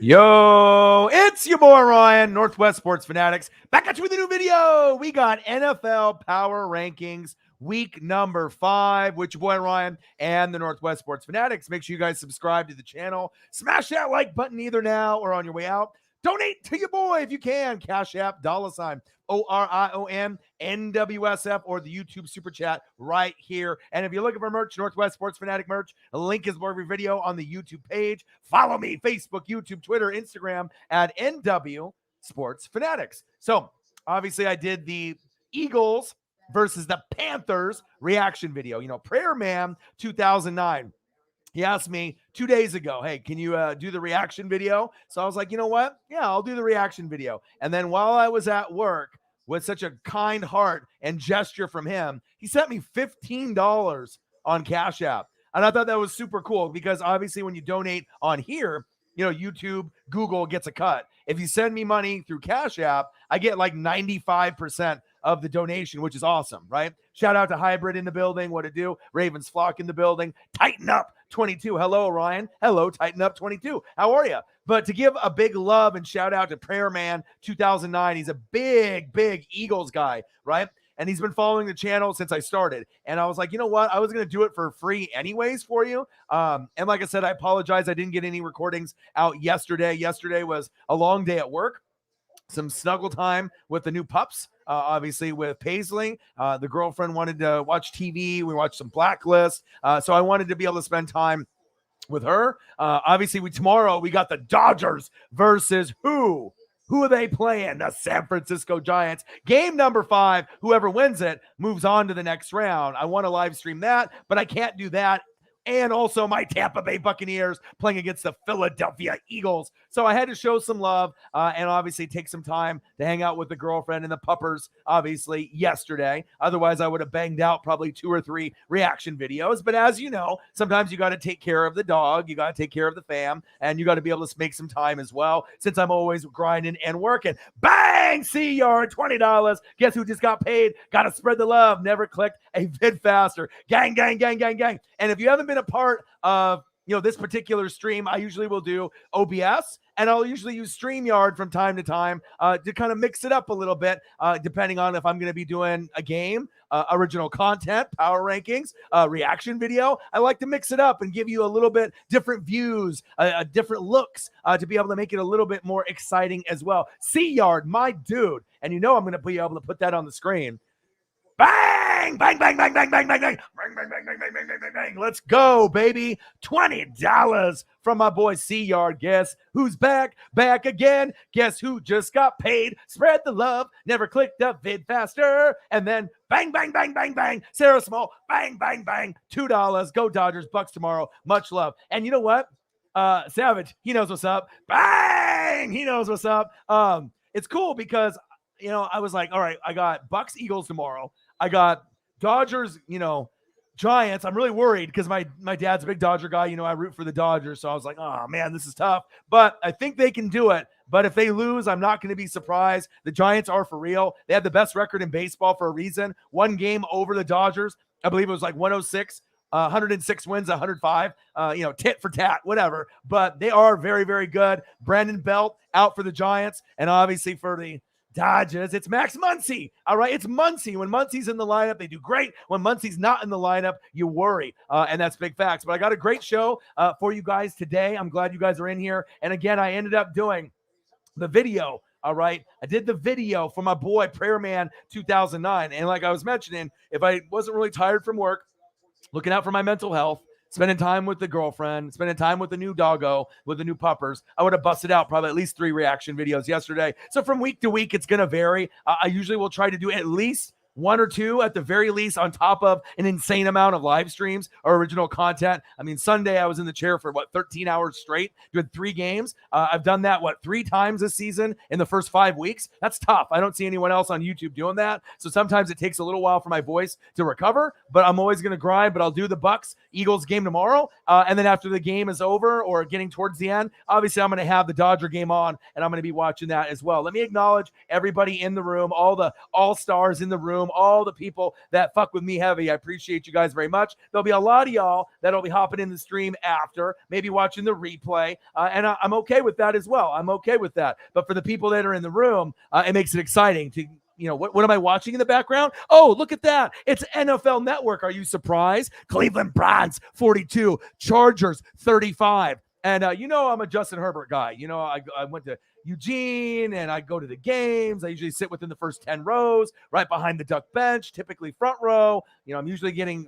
Yo, it's your boy Ryan, Northwest Sports Fanatics, back at you with a new video. We got NFL Power Rankings, week number 5, with your boy Ryan and the Northwest Sports Fanatics. Make sure you guys subscribe to the channel. Smash that like button either now or on your way out. Donate to your boy if you can. Cash App, $ ORION NWSF, or the YouTube Super Chat right here. And if you're looking for merch, Northwest Sports Fanatic merch, a link is below every video on the YouTube page. Follow me, Facebook, YouTube, Twitter, Instagram at NW Sports Fanatics. So, obviously, I did the Eagles versus the Panthers reaction video. You know, Prayer Man 2009. He asked me 2 days ago, hey, can you do the reaction video? So I was like, you know what? Yeah, I'll do the reaction video. And then while I was at work, with such a kind heart and gesture from him, he sent me $15 on Cash App. And I thought that was super cool because obviously when you donate on here, you know, YouTube, Google gets a cut. If you send me money through Cash App, I get like 95% of the donation, which is awesome, right? Shout out to Hybrid in the building. What to do? Ravens Flock in the building. Tighten Up 22. Hello, Ryan. Hello, Tighten Up 22. How are you? But to give a big love and shout out to Prayer Man 2009. He's a big Eagles guy, right? And he's been following the channel since I started. And I was like, you know what? I was going to do it for free anyways for you. And like I said, I apologize. I didn't get any recordings out yesterday. Yesterday was a long day at work. Some snuggle time with the new pups, obviously with Paisley. The girlfriend wanted to watch TV. We watched some Blacklist. So I wanted to be able to spend time with her. Obviously, tomorrow we got the Dodgers versus who? Who are they playing? The San Francisco Giants. Game number 5. Whoever wins it moves on to the next round. I want to live stream that, but I can't do that. And also my Tampa Bay Buccaneers playing against the Philadelphia Eagles. So I had to show some love and obviously take some time to hang out with the girlfriend and the puppers, obviously, yesterday. Otherwise, I would have banged out probably 2 or 3 reaction videos. But as you know, sometimes you got to take care of the dog. You got to take care of the fam. And you got to be able to make some time as well, since I'm always grinding and working. Bang! C-Yard, $20. Guess who just got paid? Got to spread the love. Never clicked a vid faster. Gang, gang, gang, gang, gang. And if you haven't been a part of, you know, this particular stream, I usually will do OBS, and I'll usually use StreamYard from time to time to kind of mix it up a little bit, depending on if I'm going to be doing a game, original content, power rankings, reaction video. I like to mix it up and give you a little bit different views, different looks, to be able to make it a little bit more exciting as well. C-Yard, my dude, and you know I'm going to be able to put that on the screen. Bang, bang, bang, bang, bang, bang, bang, bang, bang, bang, bang, bang, bang, bang, bang, bang. Let's go, baby. $20 from my boy C-Yard. Guess who's back? Back again. Guess who just got paid? Spread the love. Never click the vid faster. And then bang, bang, bang, bang, bang. Sarah Small. Bang, bang, bang. $2. Go Dodgers. Bucks tomorrow. Much love. And you know what? Savage, he knows what's up. Bang! He knows what's up. It's cool because, you know, I was like, all right, I got Bucks Eagles tomorrow. I got Dodgers, you know, Giants. I'm really worried because my dad's a big Dodger guy. You know, I root for the Dodgers. So I was like, oh, man, this is tough. But I think they can do it. But if they lose, I'm not going to be surprised. The Giants are for real. They have the best record in baseball for a reason. 1 game over the Dodgers. I believe it was like 106. 106 wins, 105, you know, tit for tat, whatever. But they are very, very good. Brandon Belt out for the Giants. And obviously for the Dodgers, it's Max Muncy. All right, it's Muncy. When Muncy's in the lineup, they do great. When Muncy's not in the lineup, you worry. And that's big facts. But I got a great show for you guys today. I'm glad you guys are in here. And again, I ended up doing the video. All right, I did the video for my boy Prayer Man 2009. And like I was mentioning, if I wasn't really tired from work, looking out for my mental health, spending time with the girlfriend, spending time with the new doggo, with the new puppers, I would have busted out probably at least 3 reaction videos yesterday. So from week to week, it's going to vary. I usually will try to do at least 1 or 2 at the very least, on top of an insane amount of live streams or original content. I mean, Sunday I was in the chair for 13 hours straight, doing 3 games. I've done that 3 times this season in the first 5 weeks. That's tough. I don't see anyone else on YouTube doing that. So sometimes it takes a little while for my voice to recover, but I'm always going to grind. But I'll do the Bucks Eagles game tomorrow. And then after the game is over or getting towards the end, obviously I'm going to have the Dodger game on and I'm going to be watching that as well. Let me acknowledge everybody in the room, all the all-stars in the room. room, all the people that fuck with me heavy. I appreciate you guys very much. There'll be a lot of y'all that'll be hopping in the stream after, maybe watching the replay, and I'm okay with that as well. I'm okay with that. But for the people that are in the room, it makes it exciting to, what am I watching in the background? Oh, look at that. It's NFL Network. Are you surprised? Cleveland Browns 42, Chargers 35. And I'm a Justin Herbert guy. I went to Eugene and I go to the games. I usually sit within the first 10 rows, right behind the duck bench, typically front row. I'm usually getting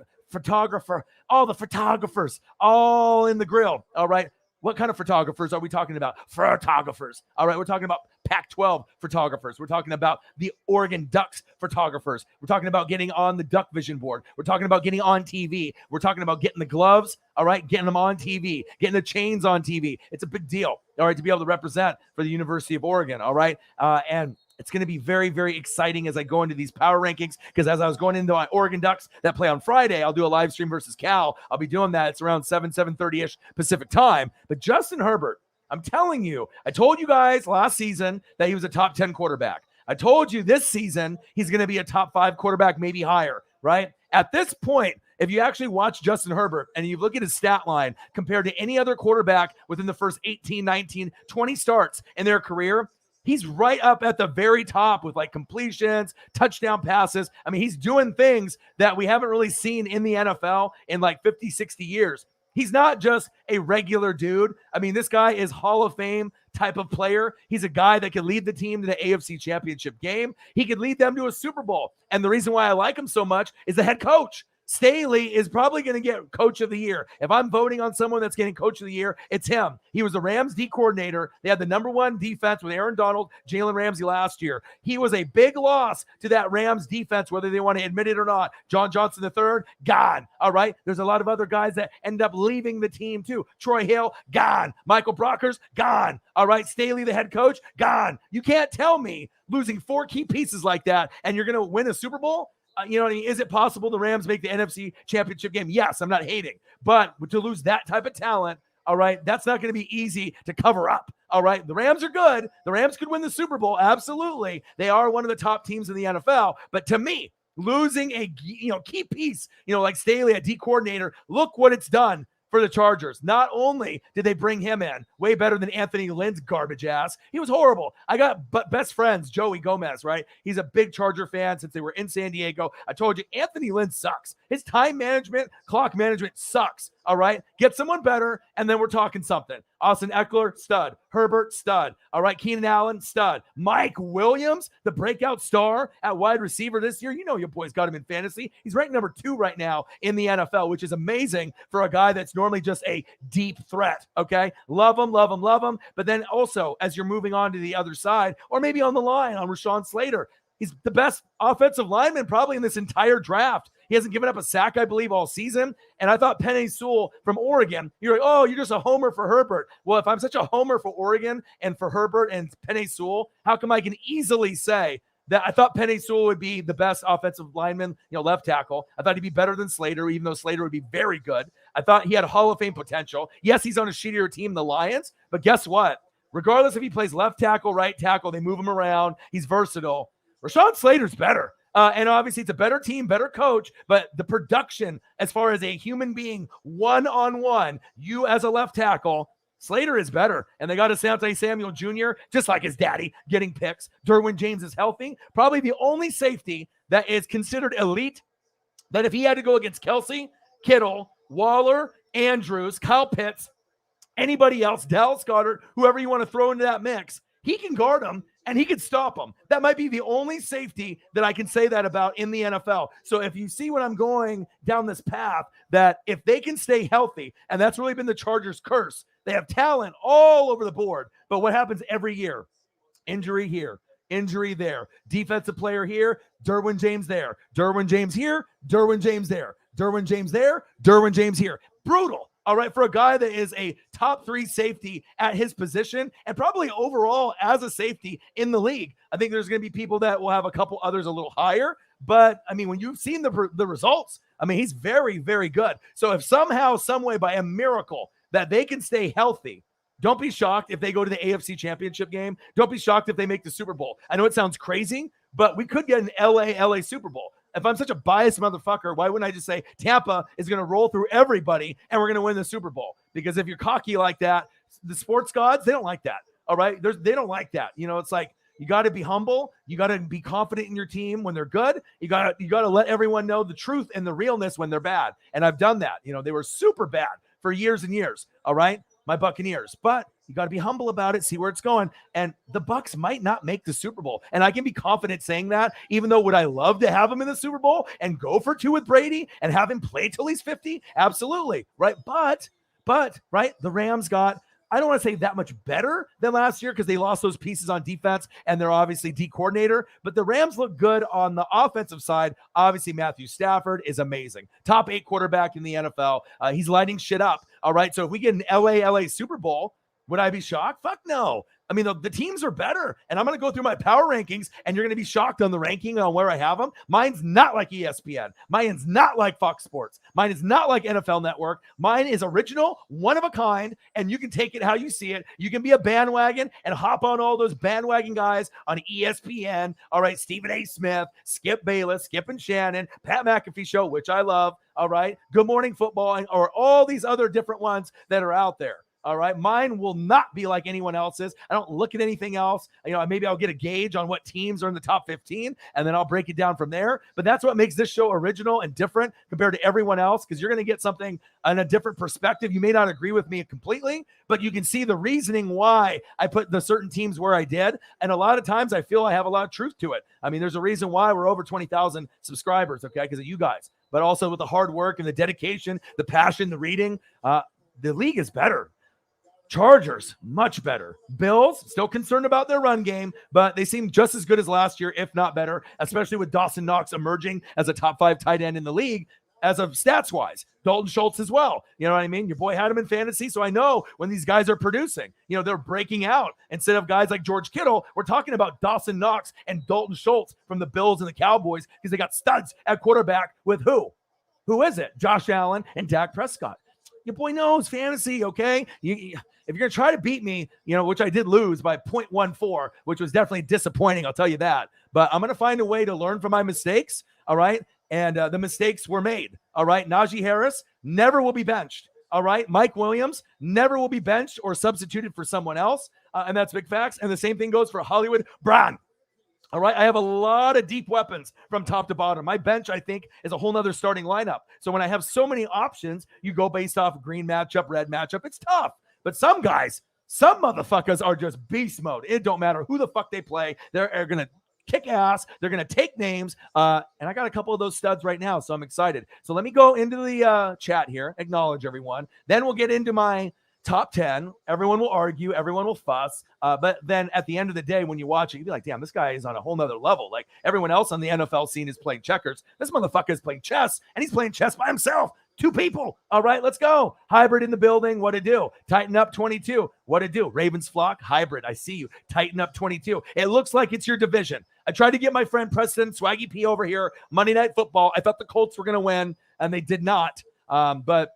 all the photographers all in the grill. All right. What kind of photographers are we talking about? Photographers. All right, we're talking about Pac-12 photographers. We're talking about the Oregon Ducks photographers. We're talking about getting on the Duck Vision board. We're talking about getting on TV. We're talking about getting the gloves, all right, getting them on TV, getting the chains on TV. It's a big deal, all right, to be able to represent for the University of Oregon, all right? And it's going to be very, very exciting as I go into these power rankings, because as I was going into my Oregon Ducks that play on Friday, I'll do a live stream versus Cal. I'll be doing that. It's around 7:30-ish Pacific time. But Justin Herbert, I'm telling you, I told you guys last season that he was a top 10 quarterback. I told you this season he's going to be a top 5 quarterback, maybe higher, right? At this point, if you actually watch Justin Herbert and you look at his stat line compared to any other quarterback within the first 18, 19, 20 starts in their career, he's right up at the very top with like completions, touchdown passes. I mean, he's doing things that we haven't really seen in the NFL in like 50, 60 years. He's not just a regular dude. I mean, this guy is Hall of Fame type of player. He's a guy that can lead the team to the AFC Championship game. He could lead them to a Super Bowl. And the reason why I like him so much is the head coach. Staley is probably going to get Coach of the Year. If I'm voting on someone that's getting Coach of the Year, it's him. He was the Rams D coordinator. They had the number 1 defense with Aaron Donald, Jalen Ramsey last year. He was a big loss to that Rams defense, whether they want to admit it or not. John Johnson III, gone. All right. There's a lot of other guys that end up leaving the team too. Troy Hill, gone. Michael Brockers, gone. All right. Staley, the head coach, gone. You can't tell me losing 4 key pieces like that and you're going to win a Super Bowl. You know what I mean? Is it possible the Rams make the NFC Championship game? Yes, I'm not hating. But to lose that type of talent, all right, that's not going to be easy to cover up. All right, the Rams are good. The Rams could win the Super Bowl. Absolutely. They are one of the top teams in the NFL. But to me, losing a key piece, like Staley, a D coordinator, look what it's done for the Chargers. Not only did they bring him in, way better than Anthony Lynn's garbage ass. He was horrible. I got best friends, Joey Gomez, right? He's a big Charger fan since they were in San Diego. I told you, Anthony Lynn sucks. His time management, clock management sucks. All right, get someone better, and then we're talking something. Austin Eckler, stud. Herbert, stud. All right, Keenan Allen, stud. Mike Williams, the breakout star at wide receiver this year. You know your boy's got him in fantasy. He's ranked number 2 right now in the NFL, which is amazing for a guy that's normally just a deep threat, okay? Love him, love him, love him. But then also, as you're moving on to the other side, or maybe on the line on Rashaan Slater, he's the best offensive lineman probably in this entire draft. He hasn't given up a sack, I believe, all season. And I thought Penei Sewell from Oregon, you're like, oh, you're just a homer for Herbert. Well, if I'm such a homer for Oregon and for Herbert and Penei Sewell, how come I can easily say that I thought Penei Sewell would be the best offensive lineman, left tackle. I thought he'd be better than Slater, even though Slater would be very good. I thought he had Hall of Fame potential. Yes, he's on a shittier team, the Lions, but guess what? Regardless if he plays left tackle, right tackle, they move him around. He's versatile. Rashaan Slater's better. And obviously it's a better team, better coach, but the production as far as a human being, one-on-one, you as a left tackle, Slater is better. And they got Asante Samuel Jr., just like his daddy, getting picks. Derwin James is healthy. Probably the only safety that is considered elite, that if he had to go against Kelsey, Kittle, Waller, Andrews, Kyle Pitts, anybody else, Dallas Goedert, whoever you want to throw into that mix, he can guard them and he can stop them. That might be the only safety that I can say that about in the NFL. So if you see when I'm going down this path, that if they can stay healthy, and that's really been the Chargers' curse, they have talent all over the board. But what happens every year? Injury here, injury there, defensive player here, Derwin James there, Derwin James here, Derwin James there, Derwin James there, Derwin James here. Brutal. All right, for a guy that is a top 3 safety at his position and probably overall as a safety in the league. I think there's going to be people that will have a couple others a little higher. But, I mean, when you've seen the results, I mean, he's very, very good. So if somehow, some way, by a miracle, that they can stay healthy, don't be shocked if they go to the AFC Championship game. Don't be shocked if they make the Super Bowl. I know it sounds crazy, but we could get an LA Super Bowl. If I'm such a biased motherfucker, why wouldn't I just say Tampa is going to roll through everybody and we're going to win the Super Bowl? Because if you're cocky like that, the sports gods, they don't like that. All right. They don't like that. It's like, you got to be humble. You got to be confident in your team when they're good. You got to let everyone know the truth and the realness when they're bad. And I've done that. They were super bad for years and years. All right. My Buccaneers, but you got to be humble about it, see where it's going. And the Bucs might not make the Super Bowl. And I can be confident saying that, even though would I love to have him in the Super Bowl and go for 2 with Brady and have him play till he's 50? Absolutely. Right. But right. The Rams got, I don't want to say that much better than last year because they lost those pieces on defense and they're obviously D coordinator, but the Rams look good on the offensive side. Obviously, Matthew Stafford is amazing. Top 8 quarterback in the NFL. He's lighting shit up. All right. So if we get an LA Super Bowl, would I be shocked? Fuck no. I mean, the teams are better, and I'm going to go through my power rankings, and you're going to be shocked on the ranking on where I have them. Mine's not like ESPN. Mine's not like Fox Sports. Mine is not like NFL Network. Mine is original, one of a kind, and you can take it how you see it. You can be a bandwagon and hop on all those bandwagon guys on ESPN. All right, Stephen A. Smith, Skip Bayless, Skip and Shannon, Pat McAfee Show, which I love. All right, Good Morning Football, or all these other different ones that are out there. All right. Mine will not be like anyone else's. I don't look at anything else. Maybe I'll get a gauge on what teams are in the top 15 and then I'll break it down from there. But that's what makes this show original and different compared to everyone else, because you're going to get something on a different perspective. You may not agree with me completely, but you can see the reasoning why I put the certain teams where I did. And a lot of times I feel I have a lot of truth to it. I mean, there's a reason why we're over 20,000 subscribers. Okay. Because of you guys, but also with the hard work and the dedication, the passion, the reading, the league is better. Chargers, much better. Bills, still concerned about their run game, but they seem just as good as last year, if not better, especially with Dawson Knox emerging as a top 5 tight end in the league as of stats-wise. Dalton Schultz as well. You know what I mean? Your boy had him in fantasy, so I know when these guys are producing. They're breaking out. Instead of guys like George Kittle, we're talking about Dawson Knox and Dalton Schultz from the Bills and the Cowboys because they got studs at quarterback with who? Who is it? Josh Allen and Dak Prescott. Your boy knows fantasy, okay? If you're going to try to beat me, which I did lose by 0.14, which was definitely disappointing, I'll tell you that. But I'm going to find a way to learn from my mistakes, all right? And the mistakes were made, all right? Najee Harris never will be benched, all right? Mike Williams never will be benched or substituted for someone else, and that's big facts. And the same thing goes for Hollywood Brown. All right, I have a lot of deep weapons from top to bottom. My bench, I think, is a whole nother starting lineup. So when I have so many options, you go based off green matchup, red matchup. It's tough. But some guys, some motherfuckers are just beast mode. It don't matter who the fuck they play. They're going to kick ass. They're going to take names. And I got a couple of those studs right now, so I'm excited. So let me go into the chat here, acknowledge everyone. Then we'll get into my top 10. Everyone will argue. Everyone will fuss. But then at the end of the day, when you watch it, you'll be like, damn, this guy is on a whole nother level. Like everyone else on the NFL scene is playing checkers. This motherfucker is playing chess, and he's playing chess by himself. 2 people. All right, let's go. Hybrid in the building. What to do? Tighten up 22. What to do? Ravens flock. Hybrid. I see you. Tighten up 22. It looks like it's your division. I tried to get my friend President Swaggy P over here. Monday Night Football. I thought the Colts were going to win, and they did not. But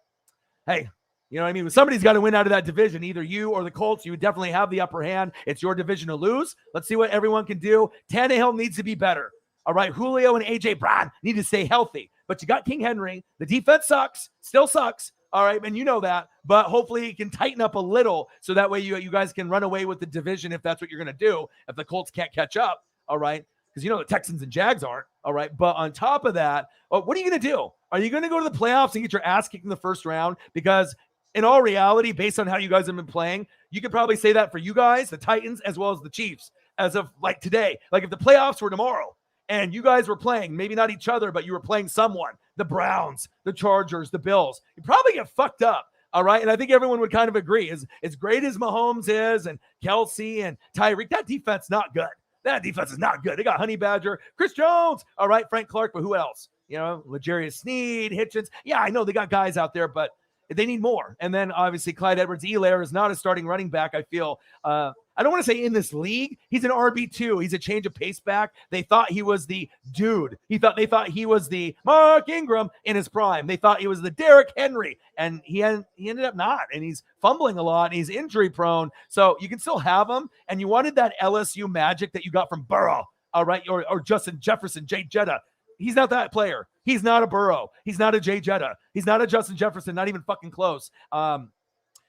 hey, you know what I mean? Somebody's got to win out of that division, either you or the Colts. You would definitely have the upper hand. It's your division to lose. Let's see what everyone can do. Tannehill needs to be better. All right, Julio and A.J. Brown need to stay healthy. But you got King Henry. The defense sucks, still sucks. All right, and you know that. But hopefully he can tighten up a little so that way you guys can run away with the division if that's what you're going to do, if the Colts can't catch up. All right, because the Texans and Jags aren't. All right, but on top of that, what are you going to do? Are you going to go to the playoffs and get your ass kicked in the first round? Because in all reality, based on how you guys have been playing, you could probably say that for you guys, the Titans, as well as the Chiefs, as of like today. Like if the playoffs were tomorrow and you guys were playing, maybe not each other, but you were playing someone, the Browns, the Chargers, the Bills, you probably get fucked up. All right. And I think everyone would kind of agree. As great as Mahomes is and Kelsey and Tyreek, that defense not good. That defense is not good. They got Honey Badger, Chris Jones. All right. Frank Clark, but who else? L'Jarius Sneed, Hitchens. Yeah, I know they got guys out there, but they need more. And then obviously Clyde Edwards-Helaire is not a starting running back. I feel, I don't want to say in this league. He's an RB2. He's a change of pace back. They thought he was the dude. They thought he was the Mark Ingram in his prime. They thought he was the Derrick Henry, and he ended up not. And he's fumbling a lot, and he's injury prone. So you can still have him. And you wanted that LSU magic that you got from Burrow. all right, or Justin Jefferson, Jay Jetta. He's not that player. He's not a Burrow. He's not a Jay Jetta. He's not a Justin Jefferson, not even fucking close. And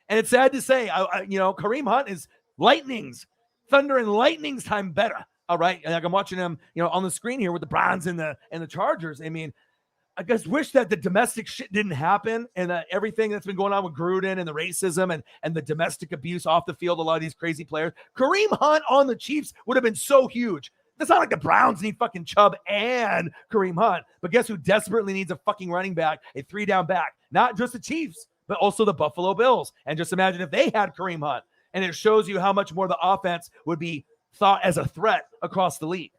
it's sad to say, Kareem Hunt is thunder and lightning's time better. All right. And like I'm watching him, on the screen here with the Browns and the Chargers. I mean, I just wish that the domestic shit didn't happen and everything that's been going on with Gruden and the racism and the domestic abuse off the field, a lot of these crazy players. Kareem Hunt on the Chiefs would have been so huge. That's not like the Browns need fucking Chubb and Kareem Hunt. But guess who desperately needs a fucking running back, a 3-down back? Not just the Chiefs, but also the Buffalo Bills. And just imagine if they had Kareem Hunt. And it shows you how much more the offense would be thought as a threat across the league.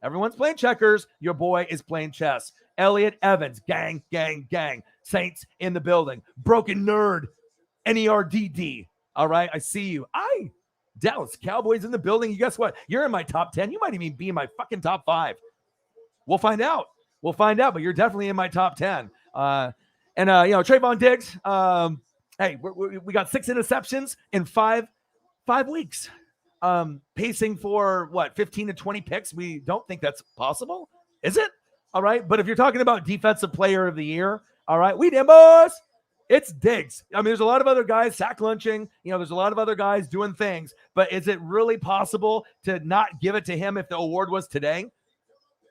Everyone's playing checkers. Your boy is playing chess. Elliot Evans, gang, gang, gang. Saints in the building. Broken Nerd, NERDD. All right, I see you. Dallas Cowboys in the building. You guess what? You're in my top 10. You might even be in my fucking top 5. We'll find out. But you're definitely in my top 10. Trayvon Diggs. Hey, we got 6 interceptions in 5 weeks. Pacing for 15 to 20 picks. We don't think that's possible. Is it? All right. But if you're talking about defensive player of the year, all right, we did, boys. It's Diggs. I mean, there's a lot of other guys sack lunching. There's a lot of other guys doing things. But is it really possible to not give it to him if the award was today?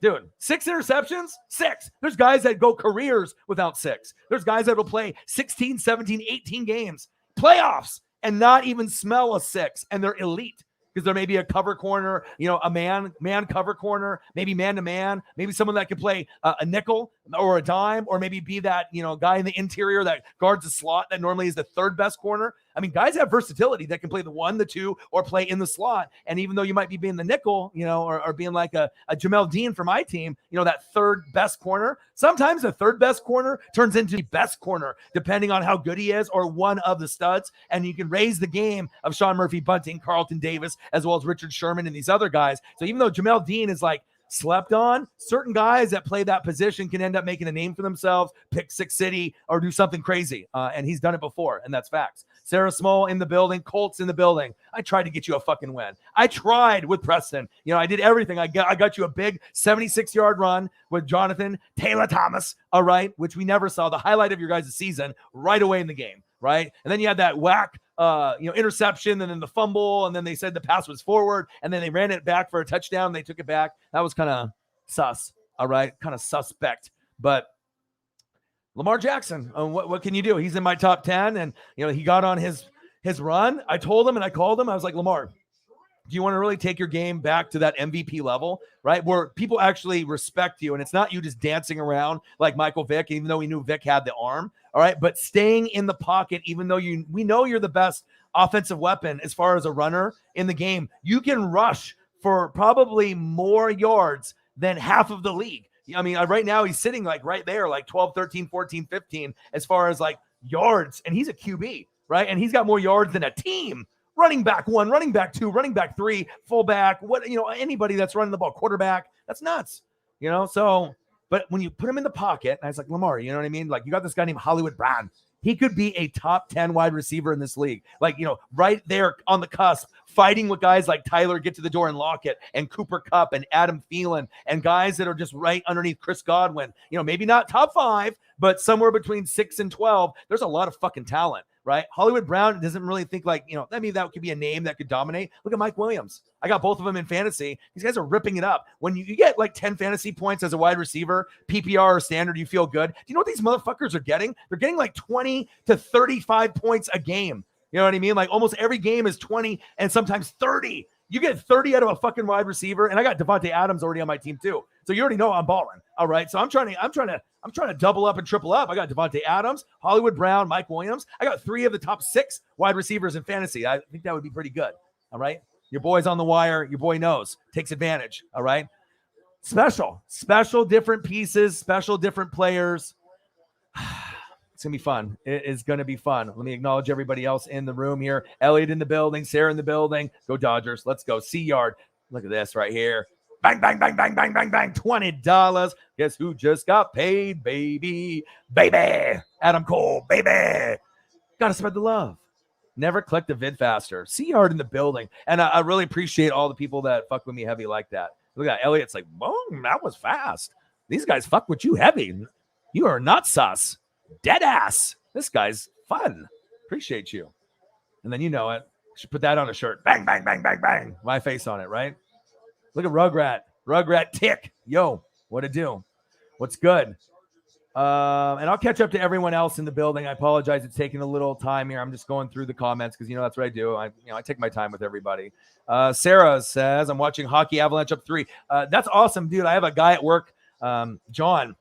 Dude, 6 interceptions? 6. There's guys that go careers without 6. There's guys that will play 16, 17, 18 games, playoffs, and not even smell a 6. And they're elite. Because there may be a cover corner, a man cover corner, maybe man-to-man, maybe someone that could play a nickel or a dime, or maybe be that, guy in the interior that guards the slot that normally is the 3rd best corner. I mean, guys have versatility that can play the 1, the 2, or play in the slot. And even though you might be being the nickel, or being like a Jamel Dean for my team, that 3rd best corner, sometimes the 3rd best corner turns into the best corner, depending on how good he is, or one of the studs. And you can raise the game of Sean Murphy Bunting, Carlton Davis, as well as Richard Sherman and these other guys. So even though Jamel Dean is like slept on, certain guys that play that position can end up making a name for themselves, pick 6 city, or do something crazy. And he's done it before, and that's facts. Sarah Small in the building, Colts in the building. I tried to get you a fucking win. I tried with Preston. I did everything. I got you a big 76-yard run with Jonathan Taylor Thomas, all right, which we never saw. The highlight of your guys' season right away in the game, right? And then you had that whack interception, and then the fumble, and then they said the pass was forward, and then they ran it back for a touchdown. They took it back. That was kind of sus, all right, kind of suspect. But Lamar Jackson, what can you do? He's in my top 10, and he got on his run. I told him, and I called him. I was like, Lamar, do you want to really take your game back to that MVP level, right? Where people actually respect you, and it's not you just dancing around like Michael Vick, even though we knew Vick had the arm, all right? But staying in the pocket, even though we know you're the best offensive weapon as far as a runner in the game. You can rush for probably more yards than half of the league. I mean, right now he's sitting like right there, like 12, 13, 14, 15, as far as like yards, and he's a QB, right? And he's got more yards than a team. Running back 1, running back 2, running back 3, fullback, anybody that's running the ball, quarterback, that's nuts, So, but when you put him in the pocket, and I was like, Lamar, you know what I mean? Like, you got this guy named Hollywood Brown. He could be a top 10 wide receiver in this league. Like, right there on the cusp, fighting with guys like Tyler Get to the Door and Lockett and Cooper Kupp and Adam Thielen and guys that are just right underneath Chris Godwin. Maybe not top 5, but somewhere between 6 and 12. There's a lot of fucking talent, right? Hollywood Brown doesn't really think like, I mean, that could be a name that could dominate. Look at Mike Williams. I got both of them in fantasy. These guys are ripping it up. When you get like 10 fantasy points as a wide receiver, PPR or standard, you feel good. Do you know what these motherfuckers are getting? They're getting like 20 to 35 points a game. You know what I mean? Like almost every game is 20 and sometimes 30. You get 30 out of a fucking wide receiver, and I got Devontae Adams already on my team too. So you already know I'm balling. All right. So I'm trying to double up and triple up. I got Devontae Adams, Hollywood Brown, Mike Williams. I got 3 of the top 6 wide receivers in fantasy. I think that would be pretty good. All right. Your boy's on the wire. Your boy knows, takes advantage. All right. Special different pieces, special different players. It's going to be fun. It is going to be fun. Let me acknowledge everybody else in the room here. Elliot in the building, Sarah in the building. Go Dodgers. Let's go. C-Yard. Look at this right here. Bang, bang, bang, bang, bang, bang, bang. $20. Guess who just got paid, baby? Baby. Adam Cole, baby. Got to spread the love. Never click the vid faster. C-Yard in the building. And I really appreciate all the people that fuck with me heavy like that. Look at that. Elliot's like, boom, that was fast. These guys fuck with you heavy. You are not sus. Dead ass. This guy's fun. Appreciate you. And then you know it. Should put that on a shirt. Bang, bang, bang, bang, bang. My face on it, right? Look at Rugrat. Rugrat Tick. Yo, what to do? What's good? And I'll catch up to everyone else in the building. I apologize. It's taking a little time here. I'm just going through the comments because, that's what I do. I take my time with everybody. Sarah says, I'm watching Hockey Avalanche up 3. That's awesome, dude. I have a guy at work, John.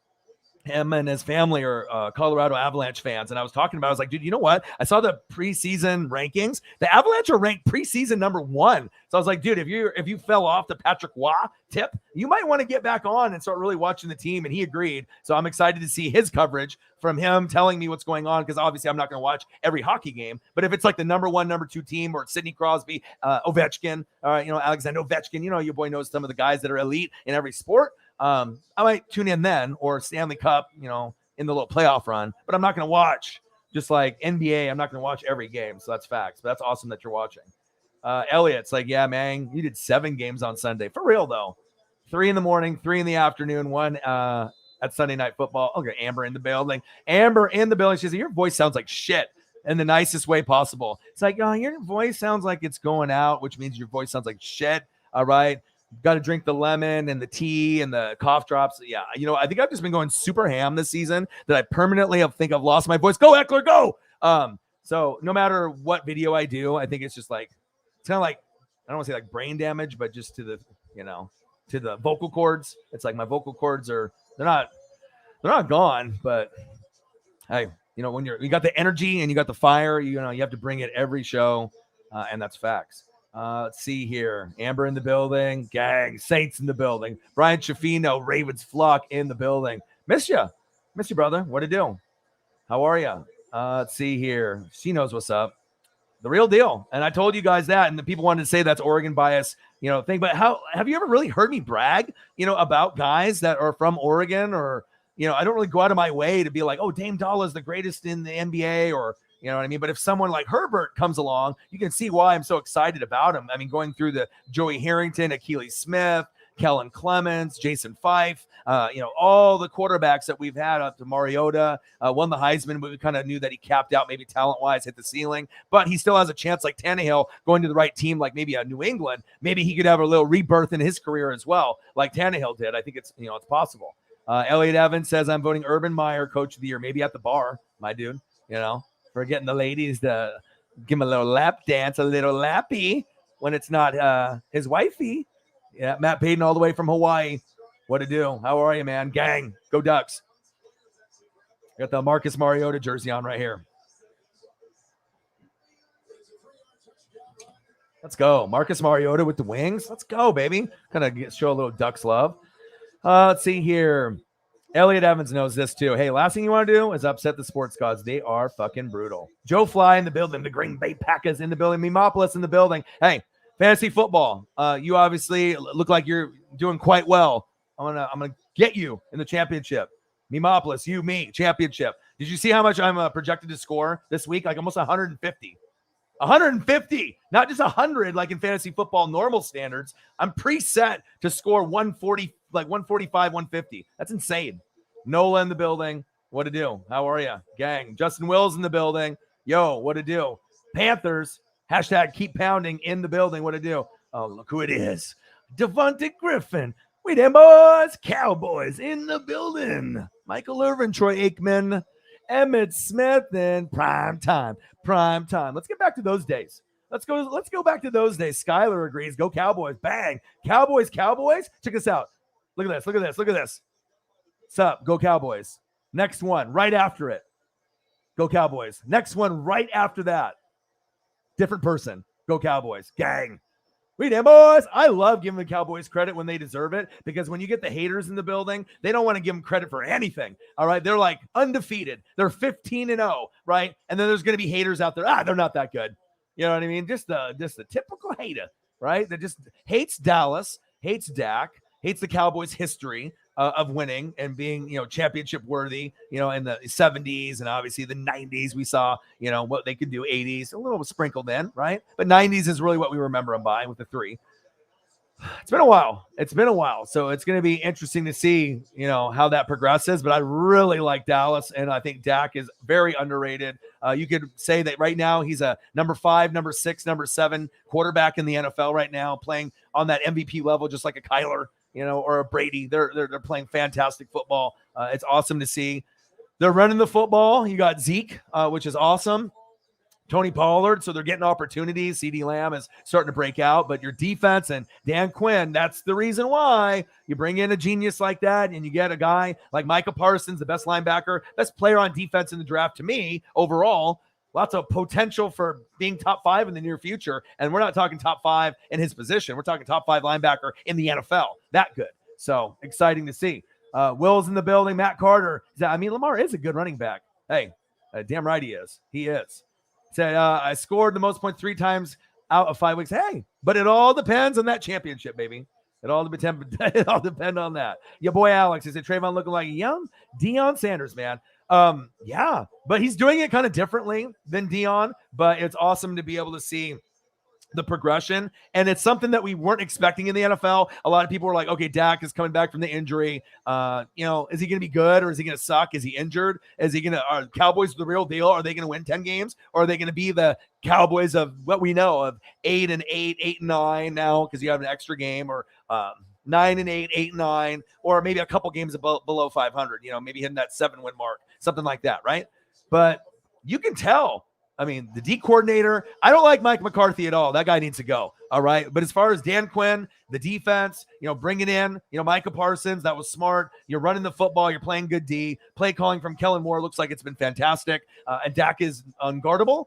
Him and his family are Colorado Avalanche fans. And I was talking about, I was like, dude, you know what? I saw the preseason rankings. The Avalanche are ranked preseason number 1. So I was like, dude, if you fell off the Patrick Waugh tip, you might want to get back on and start really watching the team. And he agreed. So I'm excited to see his coverage from him telling me what's going on. Because obviously I'm not going to watch every hockey game. But if it's like the number 1, number 2 team, or it's Sidney Crosby, Ovechkin, Alexander Ovechkin, your boy knows some of the guys that are elite in every sport. I might tune in then, or Stanley Cup, in the little playoff run, but I'm not going to watch, just like NBA. I'm not going to watch every game. So that's facts, but that's awesome that you're watching. Elliot's like, yeah, man, you did 7 games on Sunday. For real though. 3 in the morning, 3 in the afternoon, 1, at Sunday Night Football. Okay. Amber in the building. She says, your voice sounds like shit in the nicest way possible. It's like, oh, your voice sounds like it's going out, which means your voice sounds like shit. All right. Got to drink the lemon and the tea and the cough drops. Yeah, I think I've just been going super ham this season that I permanently think I've lost my voice. Go, Eckler, go! So no matter what video I do, I think it's just like, it's kind of like, I don't want to say like brain damage, but just to the, to the vocal cords. It's like my vocal cords they're not gone, but hey, when you got the energy and you got the fire, you have to bring it every show, and that's facts. Let's see here. Amber in the building. Gang. Saints in the building. Brian Chaffino, Ravens flock in the building. Miss you, brother. What to do? How are you? Let's see here. She knows what's up. The real deal. And I told you guys that, and the people wanted to say that's Oregon bias, thing. But how have you ever really heard me brag, about guys that are from Oregon? Or, I don't really go out of my way to be like, oh, Dame Dolla is the greatest in the NBA, or you know what I mean? But if someone like Herbert comes along, you can see why I'm so excited about him. I mean, going through the Joey Harrington, Akili Smith, Kellen Clemens, Jason Fife, all the quarterbacks that we've had up to Mariota, won the Heisman, but we kind of knew that he capped out maybe talent-wise, hit the ceiling. But he still has a chance like Tannehill going to the right team, like maybe a New England. Maybe he could have a little rebirth in his career as well, like Tannehill did. I think it's, it's possible. Elliot Evans says, I'm voting Urban Meyer Coach of the Year, maybe at the bar, my dude, for getting the ladies to give him a little lap dance, a little lappy when it's not his wifey. Yeah, Matt Payton all the way from Hawaii. What to do? How are you, man? Gang, go Ducks. Got the Marcus Mariota jersey on right here. Let's go. Marcus Mariota with the wings. Let's go, baby. Kind of show a little Ducks love. Let's see here. Elliot Evans knows this too. Hey, last thing you want to do is upset the sports gods. They are fucking brutal. Joe Fly in the building. The Green Bay Packers in the building. Mimopolis in the building. Hey, fantasy football. You obviously look like you're doing quite well. I'm gonna get you in the championship. Mimopolis, you, me, championship. Did you see how much I'm projected to score this week? Like almost 150. 150, not just 100 like in fantasy football normal standards. I'm preset to score 140, like 145, 150. That's insane. Nola in the building. What to do? How are you, gang? Justin Wills in the building. Yo, what to do? Panthers. Hashtag keep pounding in the building. What to do? Oh, look who it is. Devontae Griffin. We them boys. Cowboys in the building. Michael Irvin, Troy Aikman, Emmitt Smith, and prime time. Let's get back to those days. Let's go back to those days. Skylar agrees. Go Cowboys. Bang. Cowboys. Check this out. Look at this. What's up? Go Cowboys. Next one right after it. Go Cowboys. Next one right after that. Different person. Go Cowboys. Gang. We them boys. I love giving the Cowboys credit when they deserve it, because when you get the haters in the building, they don't want to give them credit for anything. All right. They're like undefeated. They're 15-0. Right. And then there's going to be haters out there. They're not that good. You know what I mean? Just the typical hater, right? That just hates Dallas, hates Dak, hates the Cowboys' history of winning and being, championship worthy, in the 70s and obviously the 90s. We saw, what they could do, 80s, a little sprinkled in, right? But 90s is really what we remember them by with the 3. It's been a while. So it's going to be interesting to see, how that progresses. But I really like Dallas, and I think Dak is very underrated. You could say that right now he's a number 5, number 6, number 7 quarterback in the NFL right now, playing on that MVP level, just like a Kyler, or a Brady. They're playing fantastic football. It's awesome to see. They're running the football. You got Zeke, which is awesome. Tony Pollard, so they're getting opportunities. CeeDee Lamb is starting to break out, but your defense and Dan Quinn, that's the reason why you bring in a genius like that and you get a guy like Micah Parsons, the best linebacker, best player on defense in the draft to me overall. Lots of potential for being top 5 in the near future, and we're not talking top 5 in his position. We're talking top 5 linebacker in the NFL. That good. So exciting to see. Will's in the building. Matt Carter. Lamar is a good running back. Hey, damn right he is. He is. Said, I scored the most points 3 times out of 5 weeks. Hey, but it all depends on that championship, baby. It all depends on that. Your boy Alex, is it Trayvon looking like a young Deion Sanders, man? Yeah, but he's doing it kind of differently than Deion, but it's awesome to be able to see the progression, and it's something that we weren't expecting in the NFL. A lot of people were like, okay, Dak is coming back from the injury. Is he going to be good, or is he going to suck? Is he injured? Are Cowboys the real deal? Are they going to win 10 games, or are they going to be the Cowboys of what we know of 8-8, 8-9 now because you have an extra game, or 9-8, 8-9, or maybe a couple games below 500, maybe hitting that 7-win mark, something like that, right? But you can tell. The D coordinator, I don't like Mike McCarthy at all. That guy needs to go. All right. But as far as Dan Quinn, the defense, bringing in, Micah Parsons, that was smart. You're running the football. You're playing good D. Play calling from Kellen Moore looks like it's been fantastic. And Dak is unguardable.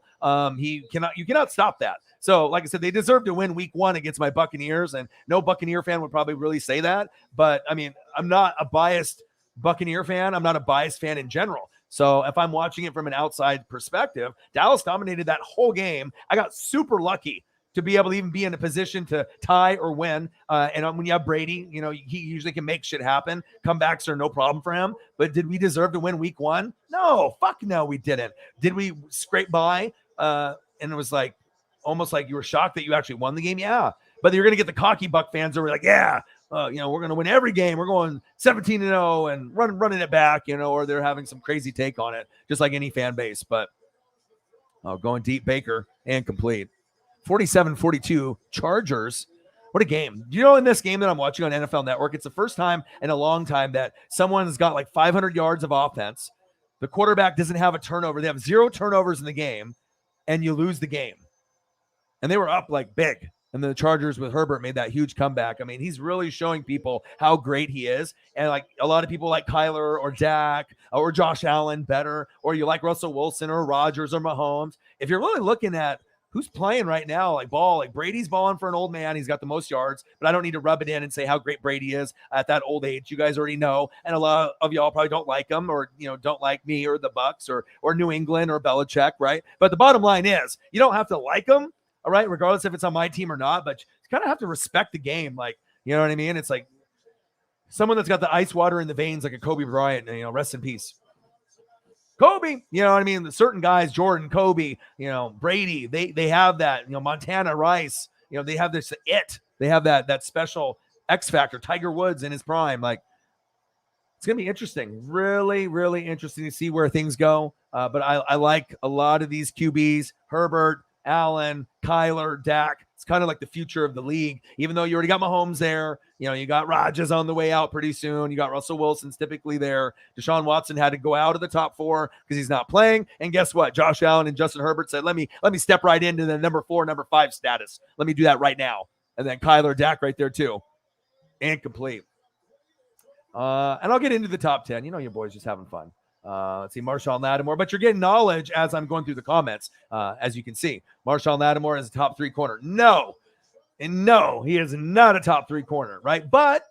You cannot stop that. So, like I said, they deserve to win week 1 against my Buccaneers. And no Buccaneer fan would probably really say that. But, I'm not a biased Buccaneer fan. I'm not a biased fan in general. So if I'm watching it from an outside perspective, Dallas dominated that whole game. I got super lucky to be able to even be in a position to tie or win. And when you have Brady, he usually can make shit happen. Comebacks are no problem for him. But did we deserve to win week 1? No, fuck no, we didn't. Did we scrape by? And it was like almost like you were shocked that you actually won the game. Yeah. But you're going to get the cocky Buck fans that were like, yeah, we're going to win every game. We're going 17-0 and running it back, or they're having some crazy take on it, just like any fan base. But going deep, Baker, and complete. 47-42 Chargers. What a game. In this game that I'm watching on NFL Network, it's the first time in a long time that someone's got like 500 yards of offense. The quarterback doesn't have a turnover. They have 0 turnovers in the game, and you lose the game. And they were up like big. And the Chargers with Herbert made that huge comeback. He's really showing people how great he is. And like a lot of people like Kyler or Dak or Josh Allen better, or you like Russell Wilson or Rodgers or Mahomes. If you're really looking at who's playing right now, like Brady's balling for an old man. He's got the most yards, but I don't need to rub it in and say how great Brady is at that old age. You guys already know. And a lot of y'all probably don't like him, or, don't like me or the Bucks or New England or Belichick. Right. But the bottom line is you don't have to like him. All right, regardless if it's on my team or not, but you kind of have to respect the game. Like, you know what I mean? It's like someone that's got the ice water in the veins, like a Kobe Bryant, rest in peace. Kobe, you know what I mean? The certain guys, Jordan, Kobe, Brady, they have that, Montana Rice, they have this they have that special X factor, Tiger Woods in his prime. Like, it's going to be interesting. Really, really interesting to see where things go. But I like a lot of these QBs, Herbert, Allen, Kyler, Dak. It's kind of like the future of the league, even though you already got Mahomes there. You got Rodgers on the way out pretty soon. You got Russell Wilson's typically there. Deshaun Watson had to go out of the top 4 because he's not playing. And guess what? Josh Allen and Justin Herbert said, let me step right into the number 4, number 5 status. Let me do that right now. And then Kyler, Dak right there too. And complete. And I'll get into the top 10. Your boy's just having fun. Let's see, Marshawn Lattimore, but you're getting knowledge as I'm going through the comments. As you can see, Marshawn Lattimore is a top 3 corner. No, he is not a top 3 corner, right? But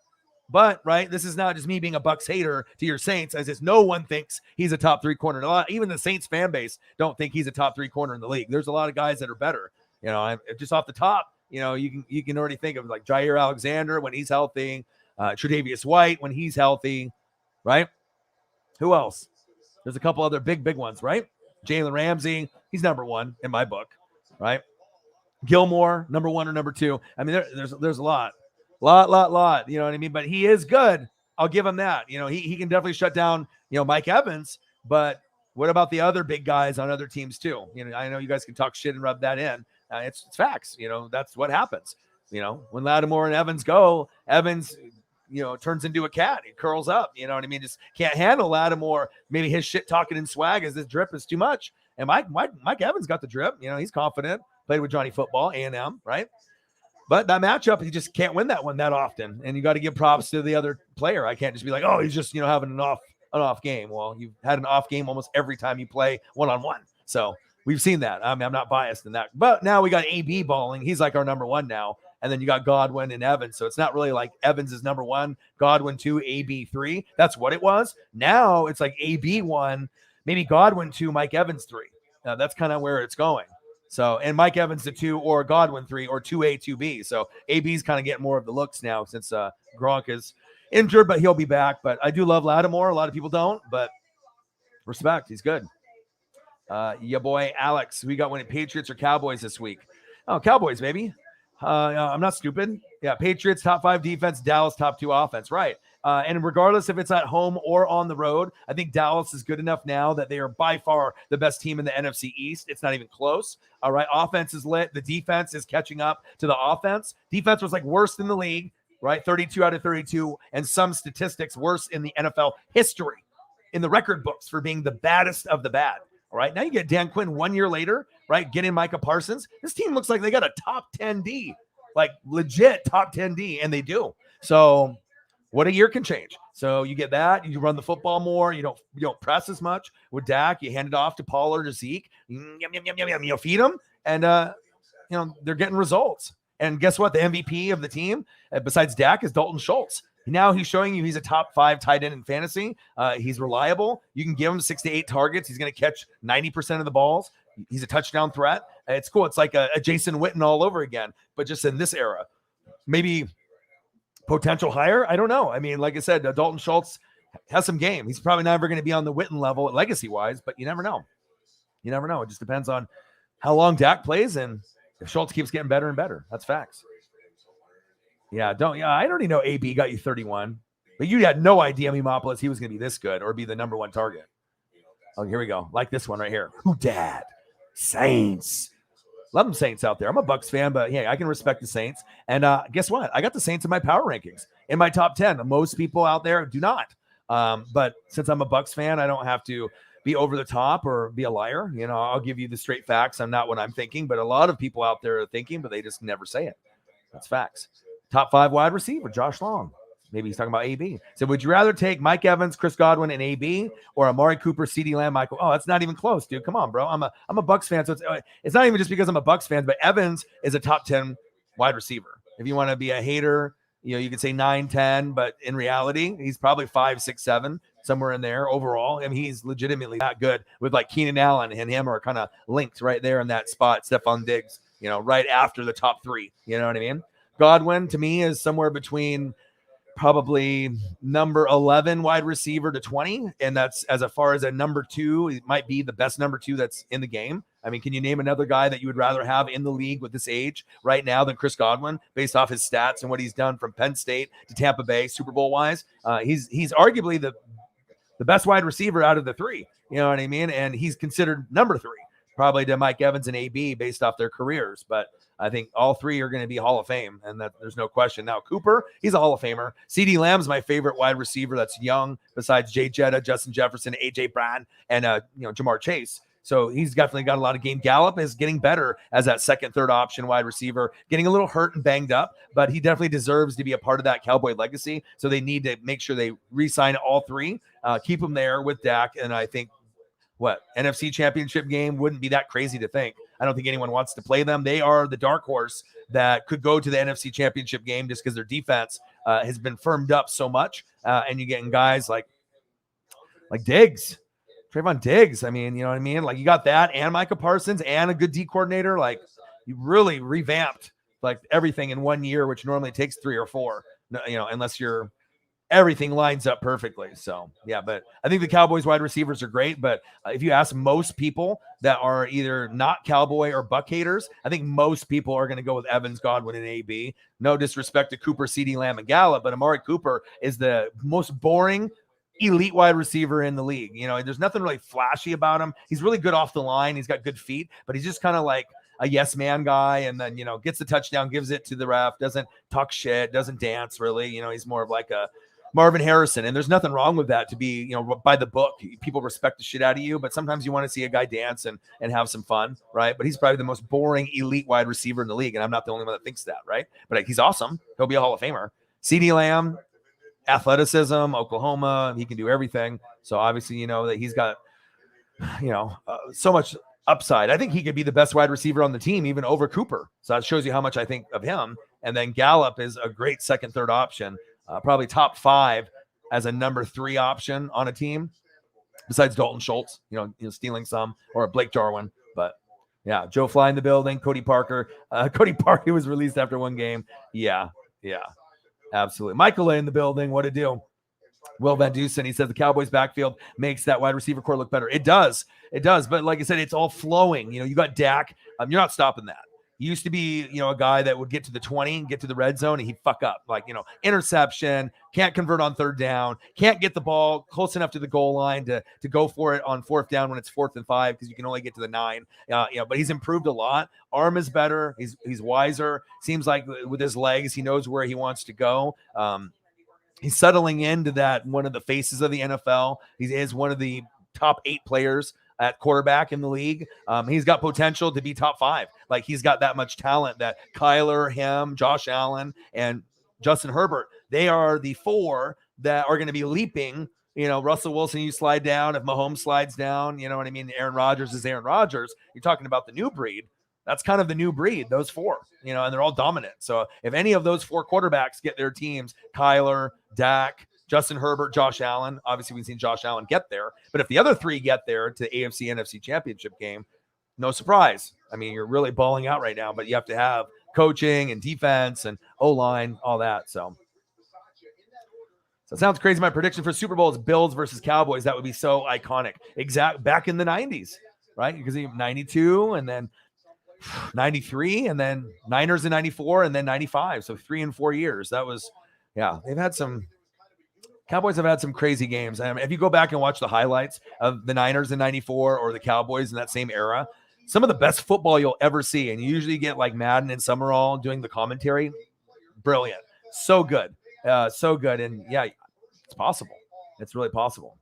right, this is not just me being a Bucks hater to your Saints, as if no one thinks he's a top 3 corner. Even the Saints fan base don't think he's a top 3 corner in the league. There's a lot of guys that are better. Just off the top, you can already think of like Jair Alexander when he's healthy, Tre'Davious White when he's healthy, right? Who else? There's a couple other big ones, right? Jalen Ramsey, he's number 1 in my book, right? Gilmore, number 1 or number 2. There's a lot. Lot. You know what I mean? But he is good. I'll give him that. You know, he can definitely shut down, Mike Evans. But what about the other big guys on other teams too? You know, I know you guys can talk shit and rub that in. It's facts. You know, that's what happens. You know, when Lattimore and Evans go, Evans, turns into a cat. He curls up. You know what I mean? Just can't handle Lattimore. Maybe his shit talking and swag as this drip is too much. And Mike Evans got the drip. You know, he's confident. Played with Johnny Football, A&M, right? But that matchup, he just can't win that one that often. And you got to give props to the other player. I can't just be like, oh, he's just, having an off game. Well, you've had an off game almost every time you play one-on-one. So we've seen that. I mean, I'm not biased in that. But now we got AB balling. He's like our number one now. And then you got Godwin and Evans. So it's not really like Evans is number one, Godwin 2, AB 3. That's what it was. Now it's like AB 1, maybe Godwin 2, Mike Evans 3. That's kind of where it's going. So, and Mike Evans the 2 or Godwin 3 or 2A, 2B. So AB's kind of getting more of the looks now since Gronk is injured, but he'll be back. But I do love Lattimore. A lot of people don't, but respect. He's good. Your boy Alex, we got winning Patriots or Cowboys this week. Oh, Cowboys, baby. I'm not stupid. Yeah, Patriots, top 5 defense, Dallas, top 2 offense. Right. And regardless if it's at home or on the road, I think Dallas is good enough now that they are by far the best team in the NFC East. It's not even close. All right. Offense is lit. The defense is catching up to the offense. Defense was like worst in the league, right? 32 out of 32. And some statistics worse in the NFL history, in the record books for being the baddest of the bad. All right. Now you get Dan Quinn 1 year later, right? Get in Micah Parsons. This team looks like they got a top 10 D, like legit top 10 D, and they do. So what a year can change. So you get that. You run the football more. You don't press as much with Dak. You hand it off to Pollard or Zeke. You feed them, and they're getting results. And guess what? The MVP of the team, besides Dak, is Dalton Schultz. Now he's showing you he's a top 5 tight end in fantasy. He's reliable. You can give him 6 to 8 targets. He's going to catch 90% of the balls. He's a touchdown threat. It's cool. It's like a Jason Witten all over again, but just in this era. Maybe potential higher? I don't know. I mean, like I said, Dalton Schultz has some game. He's probably never going to be on the Witten level legacy-wise, but you never know. You never know. It just depends on how long Dak plays and if Schultz keeps getting better and better. That's facts. I already know AB got you 31, but you had no idea, Mimopoulos, he was going to be this good or be the number 1 target. Oh, here we go. Like this one right here. Who dad? Saints. Love them Saints out there. I'm a Bucs fan, but yeah, I can respect the Saints. And guess what? I got the Saints in my power rankings in my top 10. Most people out there do not. But since I'm a Bucs fan, I don't have to be over the top or be a liar. I'll give you the straight facts. I'm not what I'm thinking, but a lot of people out there are thinking, but they just never say it. That's facts. Top 5 wide receiver, Josh Long. Maybe he's talking about AB. So would you rather take Mike Evans, Chris Godwin, and AB, or Amari Cooper, CeeDee Lamb, Michael? Oh, that's not even close, dude. Come on, bro. I'm a Bucs fan, so it's not even just because I'm a Bucs fan, but Evans is a top 10 wide receiver. If you want to be a hater, you could say 9, 10, but in reality, he's probably 5, 6, 7, somewhere in there overall. I mean, he's legitimately that good with like Keenan Allen and him are kind of linked right there in that spot. Stephon Diggs, right after the top 3. You know what I mean? Godwin to me is somewhere between probably number 11 wide receiver to 20. And that's as far as a number 2, it might be the best number 2 that's in the game. I mean, can you name another guy that you would rather have in the league with this age right now than Chris Godwin based off his stats and what he's done from Penn State to Tampa Bay Super Bowl wise? He's arguably the best wide receiver out of the 3. You know what I mean? And he's considered number 3, probably to Mike Evans and AB based off their careers. But I think all 3 are going to be Hall of Fame, and that there's no question. Now, Cooper, he's a Hall of Famer. CeeDee Lamb's my favorite wide receiver that's young, besides Jay Jetta, Justin Jefferson, A.J. Brown, and Jamar Chase. So he's definitely got a lot of game. Gallup is getting better as that second, third option wide receiver, getting a little hurt and banged up, but he definitely deserves to be a part of that Cowboy legacy. So they need to make sure they re-sign all 3, keep them there with Dak, and I think NFC championship game wouldn't be that crazy to think. I don't think anyone wants to play them. They are the dark horse that could go to the NFC championship game just because their defense has been firmed up so much. And you're getting guys like Diggs, Trayvon Diggs. I mean, you know what I mean? Like you got that and Micah Parsons and a good D coordinator. Like you really revamped like everything in 1 year, which normally takes 3 or 4, unless you're everything lines up perfectly. So, yeah, but I think the Cowboys wide receivers are great. But if you ask most people that are either not Cowboy or Buck haters, I think most people are going to go with Evans, Godwin, and AB. No disrespect to Cooper, CeeDee Lamb, and Gallup, but Amari Cooper is the most boring elite wide receiver in the league. You know, there's nothing really flashy about him. He's really good off the line. He's got good feet, but he's just kind of like a yes man guy. And then, you know, gets the touchdown, gives it to the ref, doesn't talk shit, doesn't dance really. You know, he's more of like a Marvin Harrison. And there's nothing wrong with that to be, you know, by the book. People respect the shit out of you, but sometimes you want to see a guy dance and have some fun, right? But he's probably the most boring elite wide receiver in the league. And I'm not the only one that thinks that, right? But he's awesome. He'll be a Hall of Famer. CeeDee Lamb, athleticism, Oklahoma, he can do everything. So obviously, you know, that he's got, you know, so much upside. I think he could be the best wide receiver on the team, even over Cooper. So that shows you how much I think of him. And then Gallup is a great second, third option, probably top 5 as a number 3 option on a team, besides Dalton Schultz, you know, stealing some, or Blake Jarwin. But yeah, Joe Fly in the building, Cody Parker. Cody Parker was released after 1 game. Yeah. Absolutely. Michael A in the building. What a deal. Will Van Dusen, he says the Cowboys backfield makes that wide receiver core look better. It does. But like I said, it's all flowing. You know, you got Dak. You're not stopping that. He used to be, you know, a guy that would get to the 20 and get to the red zone and he'd fuck up. Like, you know, interception, can't convert on 3rd down, can't get the ball close enough to the goal line to go for it on 4th down when it's 4th and 5 because you can only get to the 9. You know, but he's improved a lot. Arm is better. He's wiser. Seems like with his legs, he knows where he wants to go. He's settling into that one of the faces of the NFL. He is one of the top 8 players at quarterback in the league. He's got potential to be top 5. Like, he's got that much talent that Kyler, him, Josh Allen, and Justin Herbert, they are the 4 that are going to be leaping. You know, Russell Wilson, you slide down. If Mahomes slides down, you know what I mean? Aaron Rodgers is Aaron Rodgers. You're talking about the new breed. That's kind of the new breed, those 4, you know, and they're all dominant. So if any of those 4 quarterbacks get their teams, Kyler, Dak, Justin Herbert, Josh Allen, obviously we've seen Josh Allen get there, but if the other 3 get there to AFC, NFC championship game, no surprise. I mean, you're really balling out right now, but you have to have coaching and defense and O-line, all that. So it sounds crazy. My prediction for Super Bowl is Bills versus Cowboys. That would be so iconic. Exact back in the 90s, right? Because 92 and then 93 and then Niners in 94 and then 95. So 3 and 4 years. That was, yeah, Cowboys have had some crazy games. I mean, if you go back and watch the highlights of the Niners in 94 or the Cowboys in that same era, some of the best football you'll ever see. And you usually get like Madden and Summerall doing the commentary. Brilliant. So good. So good. And yeah, it's possible. It's really possible.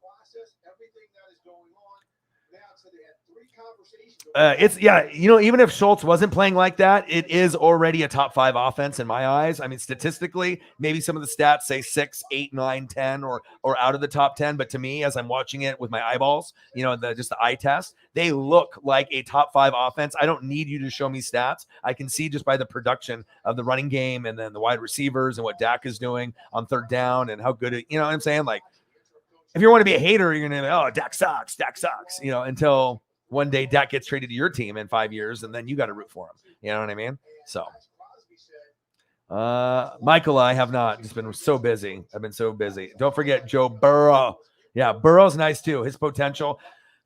You know, even if Schultz wasn't playing like that, it is already a top 5 offense in my eyes. I mean, statistically, maybe some of the stats say 6, 8, 9, 10 or out of the top 10. But to me, as I'm watching it with my eyeballs, you know, just the eye test, they look like a top 5 offense. I don't need you to show me stats. I can see just by the production of the running game and then the wide receivers and what Dak is doing on 3rd down and how good it, you know what I'm saying? Like, if you want to be a hater, you're going to be, oh, Dak sucks, you know, until one day Dak gets traded to your team in 5 years, and then you got to root for him. You know what I mean? So, Michael, I have not just been so busy. I've been so busy. Don't forget Joe Burrow. Yeah, Burrow's nice too. His potential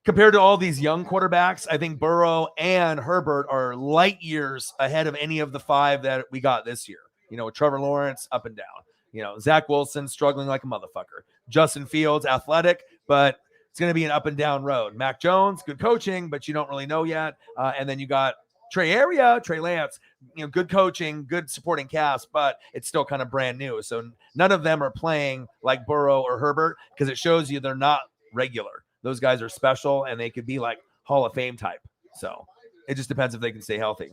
compared to all these young quarterbacks, I think Burrow and Herbert are light years ahead of any of the 5 that we got this year. You know, Trevor Lawrence up and down. You know, Zach Wilson struggling like a motherfucker. Justin Fields athletic, but it's going to be an up and down road. Mac Jones, good coaching, but you don't really know yet. And then you got Trey Lance, you know, good coaching, good supporting cast, but it's still kind of brand new. So none of them are playing like Burrow or Herbert because it shows you they're not regular. Those guys are special and they could be like Hall of Fame type. So it just depends if they can stay healthy.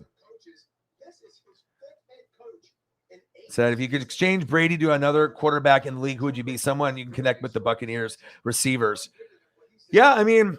Said if you could exchange Brady to another quarterback in the league, who would you be? Someone you can connect with the Buccaneers receivers. Yeah, I mean,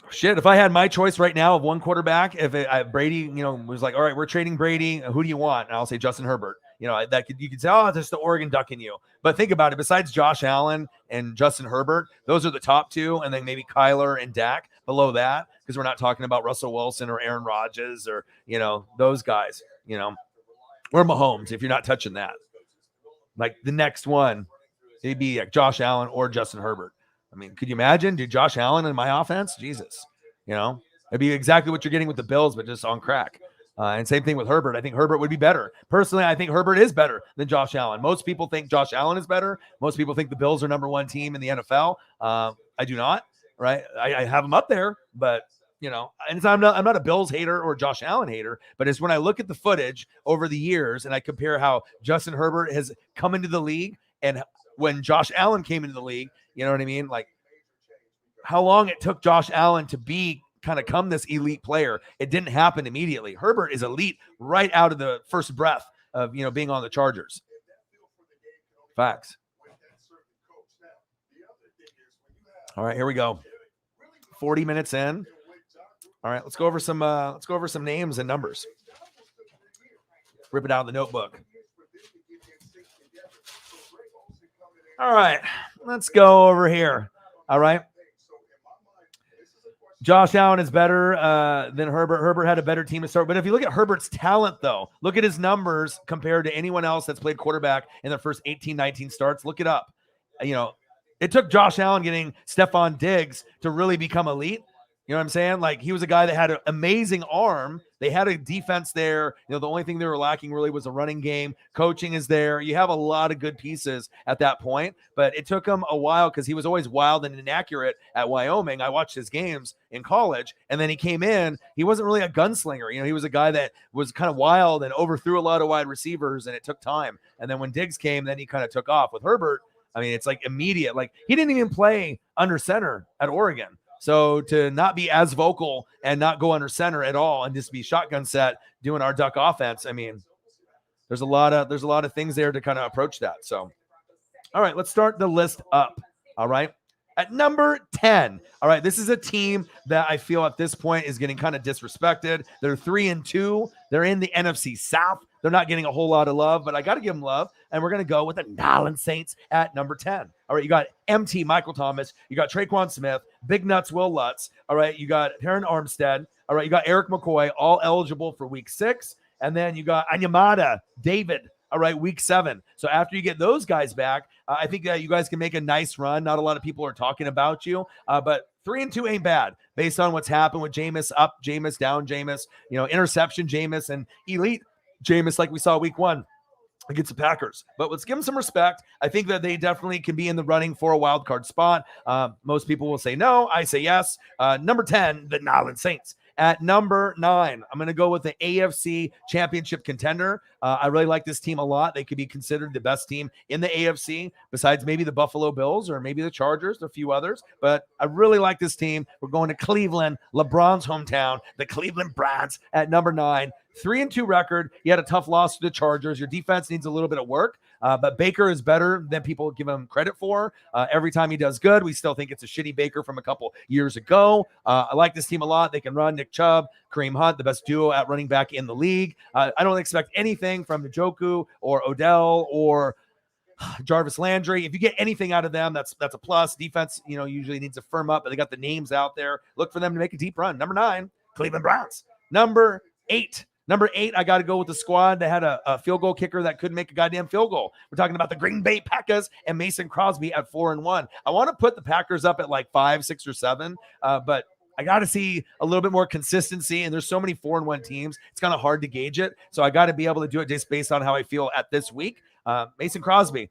shit, if I had my choice right now of one quarterback, if Brady, you know, was like, all right, we're trading Brady, who do you want? And I'll say Justin Herbert. You know, you could say, oh, that's the Oregon Duck in you. But think about it. Besides Josh Allen and Justin Herbert, those are the top 2, and then maybe Kyler and Dak below that, because we're not talking about Russell Wilson or Aaron Rodgers or, you know, those guys, you know, or Mahomes if you're not touching that. Like the next one It'd be like Josh Allen or Justin Herbert. I mean, could you imagine? Dude, Josh Allen in my offense? Jesus. It'd be exactly what you're getting with the Bills, but just on crack. And same thing with Herbert. I think Herbert would be better. Personally, I think Herbert is better than Josh Allen. Most people think Josh Allen is better. Most people think the Bills are number one team in the NFL. I do not, right? I have them up there, but and I'm not a Bills hater or Josh Allen hater, but it's when I look at the footage over the years and I compare how Justin Herbert has come into the league and when Josh Allen came into the league, you know what I mean? Like how long it took Josh Allen to become this elite player. It didn't happen immediately. Herbert is elite right out of the first breath of, being on the Chargers. Facts. All right, here we go. 40 minutes in. All right, let's go over some names and numbers. Rip it out of the notebook. All right, let's go over here. All right. Josh Allen is better than Herbert. Herbert had a better team to start. But if you look at Herbert's talent, though, look at his numbers compared to anyone else that's played quarterback in their first 18, 19 starts. Look it up. It took Josh Allen getting Stephon Diggs to really become elite. You know what I'm saying? Like he was a guy that had an amazing arm. They had a defense there. The only thing they were lacking really was a running game. Coaching is there. You have a lot of good pieces at that point, but it took him a while because he was always wild and inaccurate at Wyoming. I watched his games in college, and then he came in. He wasn't really a gunslinger. He was a guy that was kind of wild and overthrew a lot of wide receivers, and it took time. And then when Diggs came, then he kind of took off. With Herbert, I mean, it's like immediate. Like he didn't even play under center at Oregon. So to not be as vocal and not go under center at all and just be shotgun set doing our duck offense, I mean, there's a lot of things there to kind of approach that. So, all right, let's start the list up. All right. At number 10, all right, this is a team that I feel at this point is getting kind of disrespected. They're 3-2. They're in the NFC South. They're not getting a whole lot of love, but I got to give them love. And we're going to go with the New Orleans Saints at number 10. All right, you got MT Michael Thomas. You got Traquan Smith, Big Nuts Will Lutz. All right, you got Heron Armstead. All right, you got Eric McCoy, all eligible for week 6. And then you got Anyamata David. All right, week 7. So after you get those guys back, I think that you guys can make a nice run. Not a lot of people are talking about you, but 3-2 ain't bad based on what's happened with Jameis up, Jameis down, Jameis, interception, Jameis, and elite Jameis like we saw week 1 against the Packers. But let's give them some respect. I think that they definitely can be in the running for a wild card spot. Most people will say no. I say yes. Number 10, the New Orleans Saints. At number 9, I'm going to go with the AFC championship contender. I really like this team a lot. They could be considered the best team in the AFC besides maybe the Buffalo Bills or maybe the Chargers, a few others. But I really like this team. We're going to Cleveland, LeBron's hometown, the Cleveland Browns at number 9. 3-2 record. You had a tough loss to the Chargers. Your defense needs a little bit of work, but Baker is better than people give him credit for. Every time he does good, we still think it's a shitty Baker from a couple years ago. I like this team a lot. They can run. Nick Chubb, Kareem Hunt, the best duo at running back in the league. I don't expect anything from Njoku or Odell or Jarvis Landry. If you get anything out of them, that's a plus. Defense, usually needs to firm up, but they got the names out there. Look for them to make a deep run. Number 9, Cleveland Browns. Number 8, I got to go with the squad that had a field goal kicker that couldn't make a goddamn field goal. We're talking about the Green Bay Packers and Mason Crosby at 4-1. I want to put the Packers up at like 5, 6, or 7, but I got to see a little bit more consistency, and there's so many 4-1 teams. It's kind of hard to gauge it, so I got to be able to do it just based on how I feel at this week. Mason Crosby,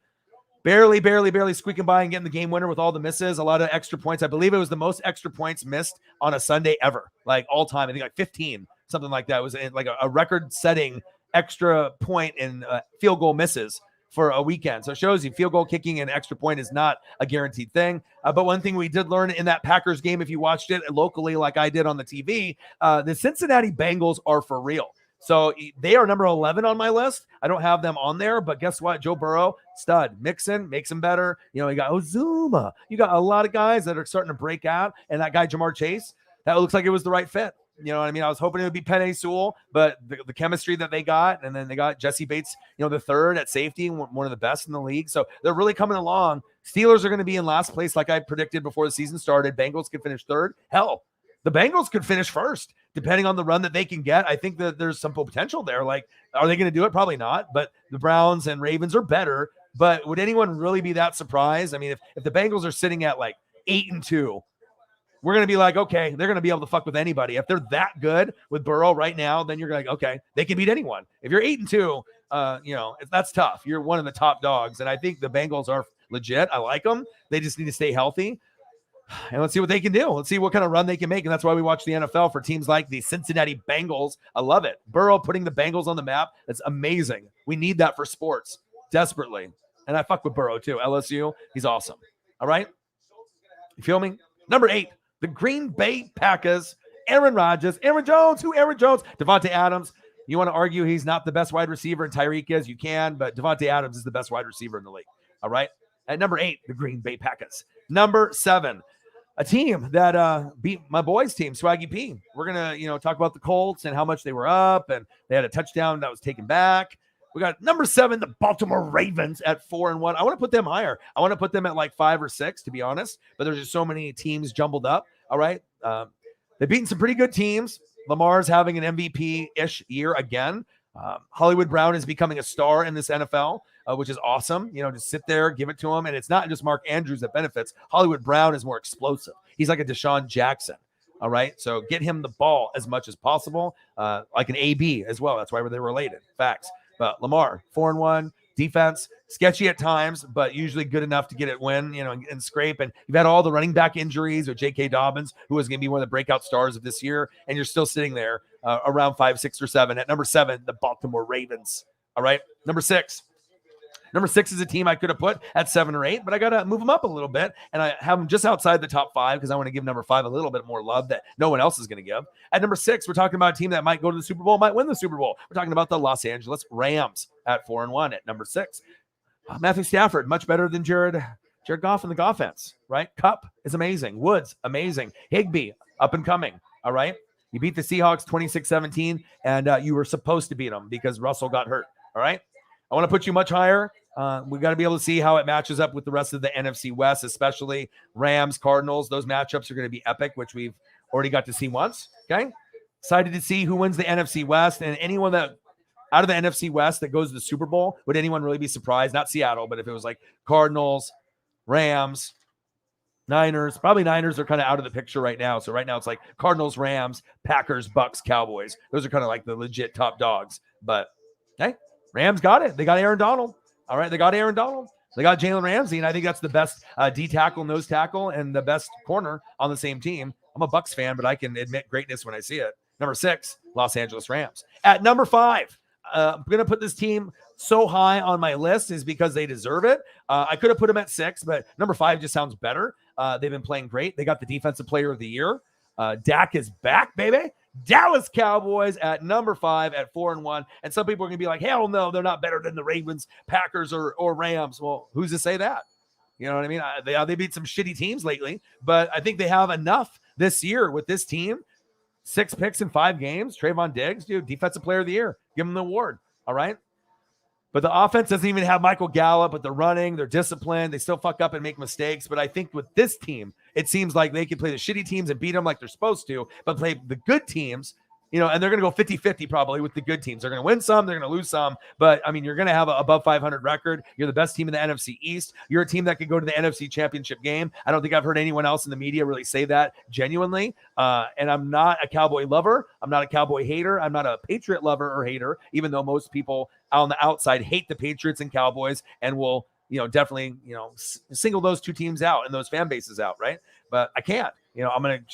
barely squeaking by and getting the game winner with all the misses, a lot of extra points. I believe it was the most extra points missed on a Sunday ever, like all time. I think like 15. Something like that. It was like a record-setting extra point in field goal misses for a weekend. So it shows you field goal kicking and extra point is not a guaranteed thing. But one thing we did learn in that Packers game, if you watched it locally like I did on the TV, the Cincinnati Bengals are for real. So they are number 11 on my list. I don't have them on there, but guess what? Joe Burrow, stud. Mixon makes him better. You got Ozuma. You got a lot of guys that are starting to break out. And that guy, Jamar Chase, that looks like it was the right fit. You know what I mean? I was hoping it would be Penei Sewell, but the chemistry that they got, and then they got Jesse Bates, the third at safety, one of the best in the league. So they're really coming along. Steelers are going to be in last place like I predicted before the season started. Bengals could finish third. Hell, the Bengals could finish first, depending on the run that they can get. I think that there's some potential there. Like, are they going to do it? Probably not. But the Browns and Ravens are better. But would anyone really be that surprised? I mean, if the Bengals are sitting at like 8-2, we're going to be like, okay, they're going to be able to fuck with anybody. If they're that good with Burrow right now, then you're like, okay, they can beat anyone. If you're 8-2, that's tough. You're one of the top dogs. And I think the Bengals are legit. I like them. They just need to stay healthy. And let's see what they can do. Let's see what kind of run they can make. And that's why we watch the NFL for teams like the Cincinnati Bengals. I love it. Burrow putting the Bengals on the map. That's amazing. We need that for sports desperately. And I fuck with Burrow too. LSU, he's awesome. All right. You feel me? Number 8, the Green Bay Packers. Aaron Rodgers. Aaron Jones. Who Aaron Jones? Devontae Adams. You want to argue he's not the best wide receiver, and Tyreek is? You can, but Devontae Adams is the best wide receiver in the league. All right. At number 8, the Green Bay Packers. Number 7, a team that beat my boys' team, Swaggy P. We're going to, talk about the Colts and how much they were up, and they had a touchdown that was taken back. We got number 7, the Baltimore Ravens at 4-1. I want to put them higher. I want to put them at like 5 or 6, to be honest, but there's just so many teams jumbled up. All right. They've beaten some pretty good teams. Lamar's having an MVP-ish year again. Hollywood Brown is becoming a star in this NFL, which is awesome. Just sit there, give it to him. And it's not just Mark Andrews that benefits. Hollywood Brown is more explosive. He's like a Deshaun Jackson. All right. So get him the ball as much as possible, like an AB as well. That's why they're related. Facts. But Lamar, 4-1, defense, sketchy at times, but usually good enough to get it win, and scrape. And you've had all the running back injuries with J.K. Dobbins, who is going to be one of the breakout stars of this year. And you're still sitting there around 5, 6, or 7. At number 7, the Baltimore Ravens. All right. Number 6. Number 6 is a team I could have put at 7 or 8, but I got to move them up a little bit. And I have them just outside the top 5 because I want to give number 5 a little bit more love that no one else is going to give. At number 6, we're talking about a team that might go to the Super Bowl, might win the Super Bowl. We're talking about the Los Angeles Rams at 4-1 at number 6. Matthew Stafford, much better than Jared Goff in the offense, right? Kupp is amazing. Woods, amazing. Higbee, up and coming, all right? You beat the Seahawks 26-17, and you were supposed to beat them because Russell got hurt, all right? I want to put you much higher. We got to be able to see how it matches up with the rest of the NFC West, especially Rams, Cardinals. Those matchups are going to be epic, which we've already got to see once. Okay. Excited to see who wins the NFC West, and anyone that out of the NFC West that goes to the Super Bowl, would anyone really be surprised? Not Seattle, but if it was like Cardinals, Rams, Niners, probably Niners are kind of out of the picture right now. So right now it's like Cardinals, Rams, Packers, Bucks, Cowboys. Those are kind of like the legit top dogs, but hey, Rams got it. They got Aaron Donald. All right, they got Aaron Donald. They got Jalen Ramsey, and I think that's the best D tackle, nose tackle, and the best corner on the same team. I'm a Bucks fan, but I can admit greatness when I see it. Number 6, Los Angeles Rams. At number 5, I'm going to put this team so high on my list is because they deserve it. I could have put them at 6, but number 5 just sounds better. They've been playing great. They got the Defensive Player of the Year. Dak is back, baby. Dallas Cowboys at number 5 at 4-1. And some people are going to be like, hell no, they're not better than the Ravens, Packers, or Rams. Well, who's to say that? You know what I mean? They beat some shitty teams lately, but I think they have enough this year with this team. 6 picks in 5 games. Trayvon Diggs, dude, Defensive Player of the Year. Give him the award. All right. But the offense doesn't even have Michael Gallup, but they're running, they're disciplined, they still fuck up and make mistakes. But I think with this team, it seems like they can play the shitty teams and beat them like they're supposed to, but play the good teams, and they're going to go 50-50 probably with the good teams. They're going to win some, they're going to lose some. But, I mean, you're going to have an above 500 record. You're the best team in the NFC East. You're a team that could go to the NFC Championship game. I don't think I've heard anyone else in the media really say that genuinely. And I'm not a Cowboy lover. I'm not a Cowboy hater. I'm not a Patriot lover or hater, even though most people on the outside hate the Patriots and Cowboys and will, definitely, single those two teams out and those fan bases out, right? But I can't. I'm going to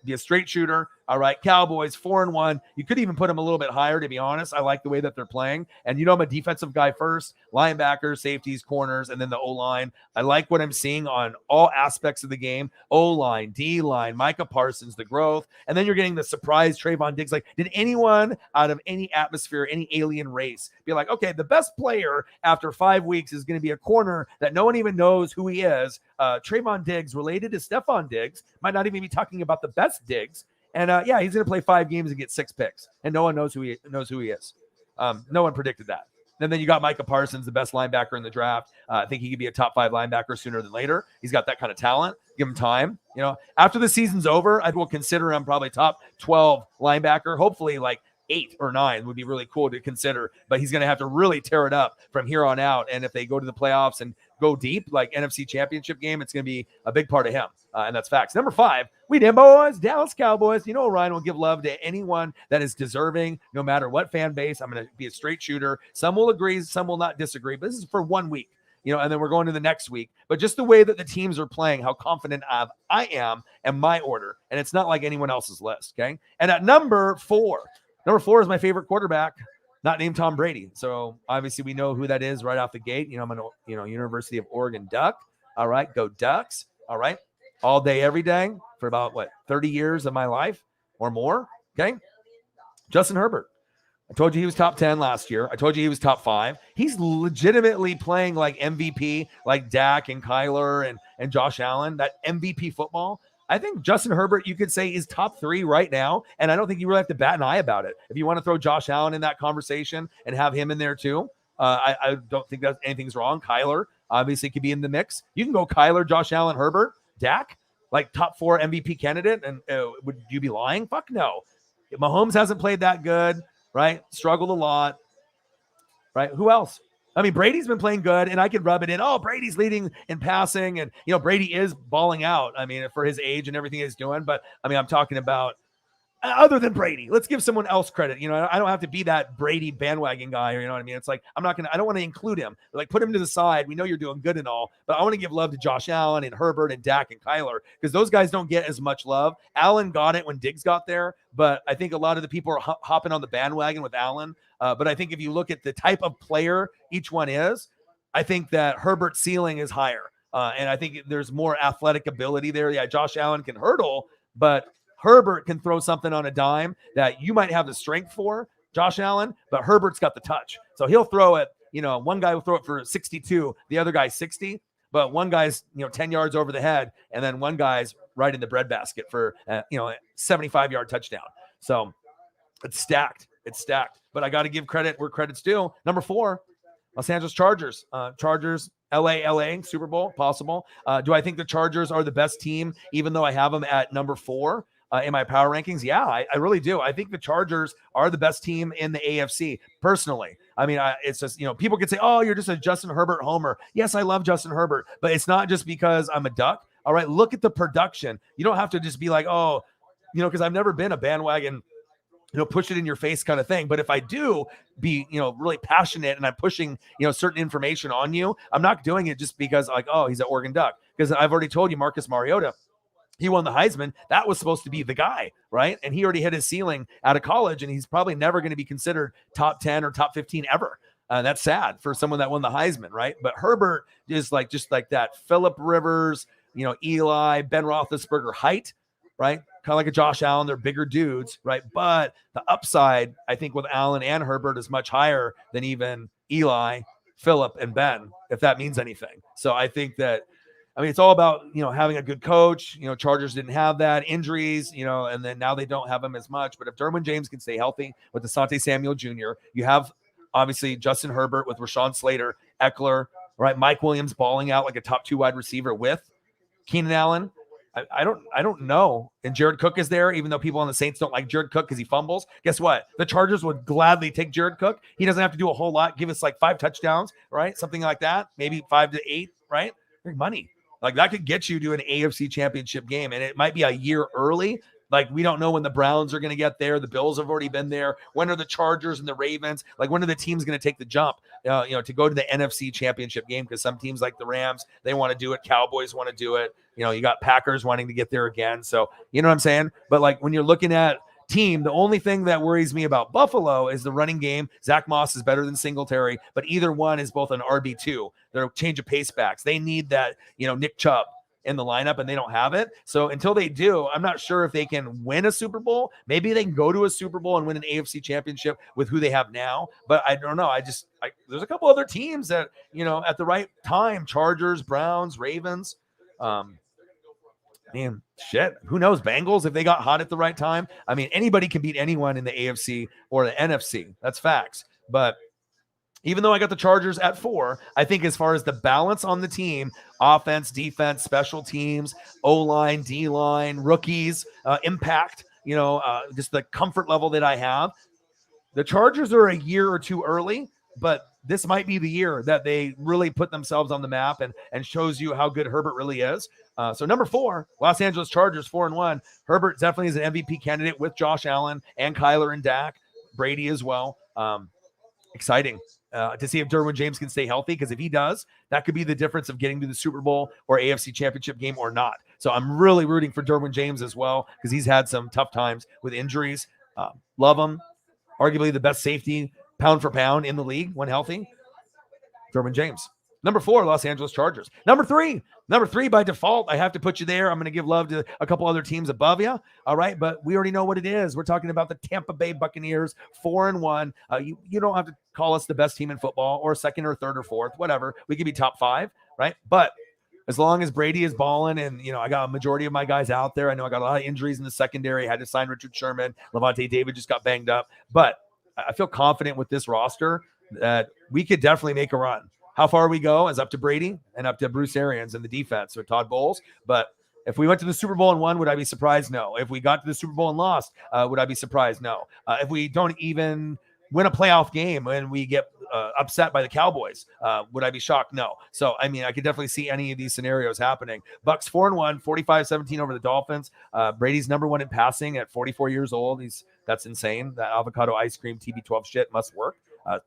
be a straight shooter. All right, Cowboys 4-1. You could even put them a little bit higher, to be honest. I like the way that they're playing. And I'm a defensive guy first, linebackers, safeties, corners, and then the O-line. I like what I'm seeing on all aspects of the game. O-line, D-line, Micah Parsons, the growth. And then you're getting the surprise Trayvon Diggs. Like, did anyone out of any atmosphere, any alien race be like, okay, the best player after 5 weeks is going to be a corner that no one even knows who he is. Trayvon Diggs, related to Stephon Diggs, might not even be talking about the best Diggs. And he's going to play 5 games and get 6 picks, and no one knows who he is. No one predicted that. And then you got Micah Parsons, the best linebacker in the draft. I think he could be a top 5 linebacker sooner than later. He's got that kind of talent. Give him time. After the season's over, I will consider him probably top 12 linebacker. Hopefully, like 8 or 9 would be really cool to consider, but he's going to have to really tear it up from here on out. And if they go to the playoffs and go deep, like NFC Championship game, it's going to be a big part of him. And that's facts. Number 5, we did, boys, Dallas Cowboys. You know, Ryan will give love to anyone that is deserving, no matter what fan base. I'm going to be a straight shooter. Some will agree, some will not disagree, but this is for 1 week. And then we're going to the next week. But just the way that the teams are playing, how confident I am in my order. And it's not like anyone else's list, okay? And at number 4 is my favorite quarterback, not named Tom Brady. So obviously we know who that is right off the gate. I'm an University of Oregon Duck. All right, go Ducks. All right, all day, every day for about, 30 years of my life or more, okay? Justin Herbert. I told you he was top 10 last year. I told you he was top 5. He's legitimately playing like MVP, like Dak and Kyler and Josh Allen, that MVP football. I think Justin Herbert, you could say, is top 3 right now, and I don't think you really have to bat an eye about it. If you want to throw Josh Allen in that conversation and have him in there too, I don't think that anything's wrong. Kyler obviously could be in the mix. You can go Kyler, Josh Allen, Herbert, Dak, like top 4 MVP candidate, and would you be lying? Fuck no. Mahomes hasn't played that good. Right? Struggled a lot. Right? Who else? I mean, Brady's been playing good, and I could rub it in. Oh, Brady's leading in passing, and, Brady is balling out. I mean, for his age and everything he's doing. But, I mean, I'm talking about other than Brady. Let's give someone else credit. I don't have to be that Brady bandwagon guy, or you know what I mean? It's like, I don't want to include him. Like, put him to the side. We know you're doing good and all, but I want to give love to Josh Allen and Herbert and Dak and Kyler, because those guys don't get as much love. Allen got it when Diggs got there, but I think a lot of the people are hopping on the bandwagon with Allen. But I think if you look at the type of player each one is, I think that Herbert's ceiling is higher. And I think there's more athletic ability there. Yeah, Josh Allen can hurdle, but Herbert can throw something on a dime that you might have the strength for, Josh Allen, but Herbert's got the touch. So he'll throw it, one guy will throw it for 62, the other guy's 60, but one guy's, 10 yards over the head, and then one guy's right in the breadbasket for, 75-yard touchdown. So it's stacked. But I got to give credit where credit's due. Number 4, Los Angeles Chargers. Chargers, LA, Super Bowl, possible. Do I think the Chargers are the best team, even though I have them at number 4? In my power rankings? Yeah, I really do. I think the Chargers are the best team in the AFC, personally. I mean, it's just, people could say, oh, you're just a Justin Herbert homer. Yes, I love Justin Herbert, but it's not just because I'm a Duck. All right, look at the production. You don't have to just be like, oh, because I've never been a bandwagon, push it in your face kind of thing. But if I do be, really passionate and I'm pushing, certain information on you, I'm not doing it just because like, oh, he's an Oregon Duck. Because I've already told you, Marcus Mariota, he won the Heisman. That was supposed to be the guy, right? And he already hit his ceiling out of college, and he's probably never going to be considered top 10 or top 15 ever. That's sad for someone that won the Heisman, right? But Herbert is just like that Phillip Rivers, Eli, Ben Roethlisberger height, right? Kind of like a Josh Allen. They're bigger dudes, right? But the upside, I think, with Allen and Herbert is much higher than even Eli, Phillip, and Ben, if that means anything. So I think that, it's all about, having a good coach. Chargers didn't have that, injuries, and then now they don't have them as much. But if Derwin James can stay healthy with Asante Samuel Jr., you have obviously Justin Herbert with Rashaan Slater, Eckler, right? Mike Williams balling out like a top 2 wide receiver with Keenan Allen. I don't know. And Jared Cook is there, even though people on the Saints don't like Jared Cook because he fumbles. Guess what? The Chargers would gladly take Jared Cook. He doesn't have to do a whole lot. Give us like 5 touchdowns, right? Something like that. Maybe 5 to 8, right? Big money. Like that could get you to an AFC championship game, and it might be a year early. Like we don't know when the Browns are going to get there. The Bills have already been there. When are the Chargers and the Ravens? Like when are the teams going to take the jump, to go to the NFC championship game? Because some teams like the Rams, they want to do it. Cowboys want to do it. You got Packers wanting to get there again. So you know what I'm saying? But like when you're looking at team, the only thing that worries me about Buffalo is the running game. Zach Moss is better than Singletary, but either one is both an RB2. They're change of pace backs. They need that, Nick Chubb in the lineup, and they don't have it. So until they do, I'm not sure if they can win a Super Bowl. Maybe they can go to a Super Bowl and win an AFC championship with who they have now, but I don't know. There's a couple other teams that, at the right time, Chargers, Browns, Ravens, man, shit, who knows? Bengals, if they got hot at the right time. Anybody can beat anyone in the AFC or the NFC. That's facts. But even though I got the Chargers at 4, I think as far as the balance on the team, offense, defense, special teams, O-line, D-line, rookies, impact, just the comfort level that I have, The Chargers are a year or two early, but this might be the year that they really put themselves on the map and shows you how good Herbert really is. So number 4, Los Angeles Chargers, 4-1. Herbert definitely is an MVP candidate with Josh Allen and Kyler and Dak, Brady as well. Exciting to see if Derwin James can stay healthy, because if he does, that could be the difference of getting to the Super Bowl or AFC Championship game or not. So I'm really rooting for Derwin James as well, because he's had some tough times with injuries. Love him. Arguably the best safety pound for pound in the league when healthy. Derwin James. Number 4, Los Angeles Chargers. Number three by default, I have to put you there. I'm going to give love to a couple other teams above you. All right, but we already know what it is. We're talking about the Tampa Bay Buccaneers, 4-1. You don't have to call us the best team in football, or second or third or fourth, whatever. We could be top 5, right? But as long as Brady is balling, and I got a majority of my guys out there. I know I got a lot of injuries in the secondary. I had to sign Richard Sherman. Levante David just got banged up, but I feel confident with this roster that we could definitely make a run. How far we go is up to Brady and up to Bruce Arians and the defense, or Todd Bowles. But if we went to the Super Bowl and won, would I be surprised? No. If we got to the Super Bowl and lost, would I be surprised? No. If we don't even win a playoff game and we get upset by the Cowboys, would I be shocked? No. So, I mean, I could definitely see any of these scenarios happening. Bucks 4-1, 45-17 over the Dolphins. Brady's number 1 in passing at 44 years old. That's insane. That avocado ice cream TB12 shit must work.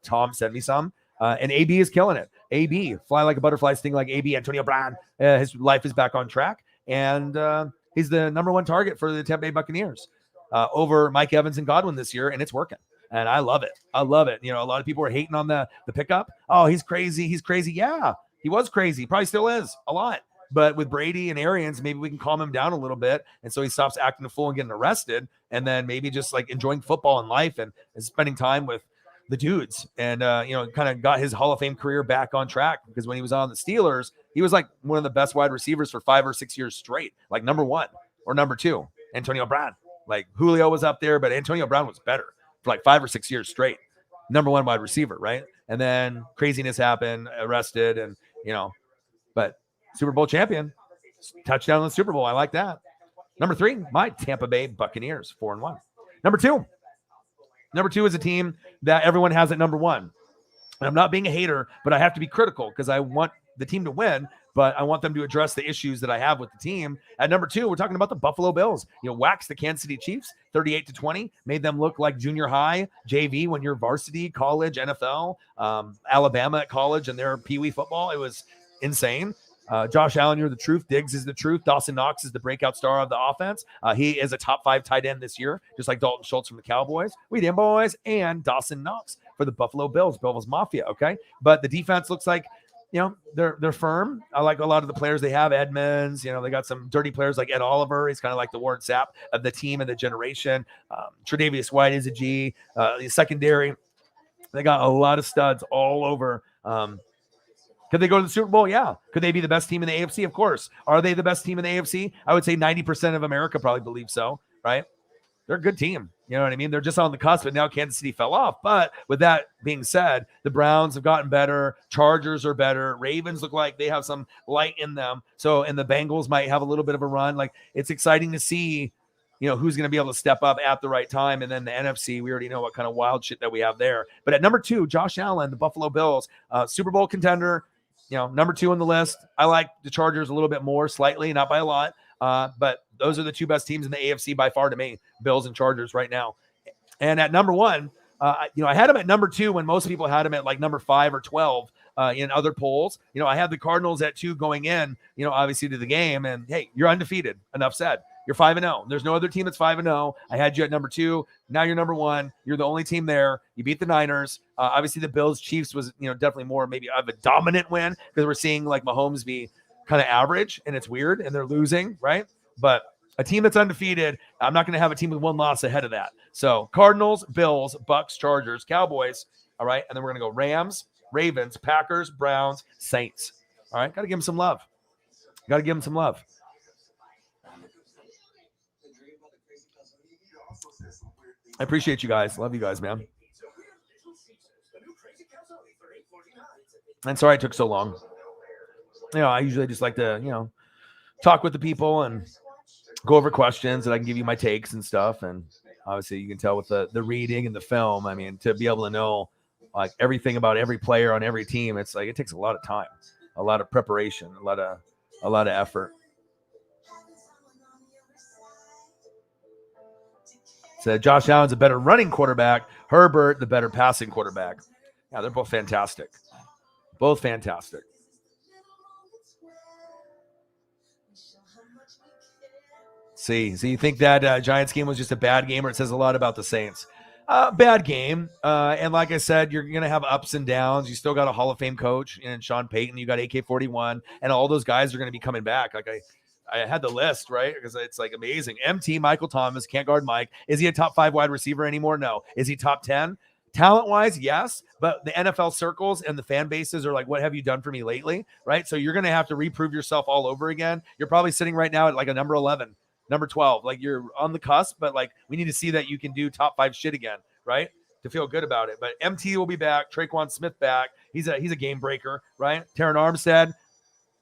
Tom sent me some. And AB is killing it. AB, fly like a butterfly, sting like AB. Antonio Brown, his life is back on track. And he's the number 1 target for the Tampa Bay Buccaneers over Mike Evans and Godwin this year. And it's working. And I love it. I love it. A lot of people are hating on the pickup. Oh, he's crazy. He's crazy. Yeah, he was crazy. Probably still is a lot. But with Brady and Arians, maybe we can calm him down a little bit. And so he stops acting a fool and getting arrested. And then maybe just like enjoying football and life and spending time with the dudes, and kind of got his Hall of Fame career back on track, because when he was on the Steelers, he was like one of the best wide receivers for 5 or 6 years straight, like number 1 or number 2. Antonio Brown, like Julio was up there, but Antonio Brown was better for like 5 or 6 years straight, number 1 wide receiver, right? And then craziness happened, arrested, and but Super Bowl champion, touchdown in the Super Bowl. I like that. Number 3, my Tampa Bay Buccaneers, 4-1. Number two is a team that everyone has at number 1. And I'm not being a hater, but I have to be critical, because I want the team to win, but I want them to address the issues that I have with the team. At number 2, we're talking about the Buffalo Bills. Waxed the Kansas City Chiefs 38-20, made them look like junior high, JV when you're varsity, college, NFL, Alabama at college, and their Pee Wee football. It was insane. Josh Allen, you're the truth. Diggs is the truth. Dawson Knox is the breakout star of the offense. He is a top 5 tight end this year, just like Dalton Schultz from the Cowboys. We them boys, and Dawson Knox for the Buffalo Bills. Bills Mafia, okay? But the defense looks like, they're firm. I like a lot of the players they have. Edmonds, they got some dirty players like Ed Oliver. He's kind of like the Warren Sapp of the team and the generation. Tre'Davious White is a G. The secondary, they got a lot of studs all over. Could they go to the Super Bowl? Yeah. Could they be the best team in the AFC? Of course. Are they the best team in the AFC? I would say 90% of America probably believes so, right? They're a good team. You know what I mean? They're just on the cusp, but now Kansas City fell off. But with that being said, the Browns have gotten better. Chargers are better. Ravens look like they have some light in them. So, and the Bengals might have a little bit of a run. Like, it's exciting to see, who's going to be able to step up at the right time. And then the NFC, we already know what kind of wild shit that we have there. But at number 2, Josh Allen, the Buffalo Bills, Super Bowl contender, number 2 on the list. I like the Chargers a little bit more, slightly, not by a lot. But those are the 2 best teams in the AFC by far to me, Bills and Chargers right now. And at number 1, I had them at number 2 when most people had them at like number 5 or 12 in other polls. I had the Cardinals at 2 going in, obviously to the game. And hey, you're undefeated. Enough said. You're 5-0. There's no other team that's 5-0. I had you at number 2. Now you're number 1. You're the only team there. You beat the Niners. Obviously, the Bills Chiefs was definitely more maybe of a dominant win, because we're seeing like Mahomes be kind of average, and it's weird, and they're losing, right? But a team that's undefeated, I'm not going to have a team with 1 loss ahead of that. So Cardinals, Bills, Bucks, Chargers, Cowboys. All right, and then we're going to go Rams, Ravens, Packers, Browns, Saints. All right, got to give them some love. Got to give them some love. I appreciate you guys. Love you guys, man. And sorry it took so long. I usually just like to, talk with the people and go over questions, and I can give you my takes and stuff. And Obviously, you can tell with the reading and the film. I mean, to be able to know like everything about every player on every team, it's like it takes a lot of time, a lot of preparation, a lot of effort. So Josh Allen's a better running quarterback. Herbert, the better passing quarterback. Yeah, they're both fantastic. Both fantastic. See, so you think that Giants game was just a bad game, or it says a lot about the Saints? Bad game. And like I said, you're going to have ups and downs. You still got a Hall of Fame coach and Sean Payton. You got AK-41, and all those guys are going to be coming back. Like I had the list, right? Because it's like amazing. MT, Michael Thomas, can't guard Mike. Is he a top 5 wide receiver anymore? No. Is he top 10? Talent-wise, yes, but the NFL circles and the fan bases are like, what have you done for me lately, right? So you're going to have to reprove yourself all over again. You're probably sitting right now at like a number 11, number 12. Like you're on the cusp, but like we need to see that you can do top 5 shit again, right? To feel good about it. But MT will be back. Traquan Smith back. He's a game breaker, right? Terran Armstead,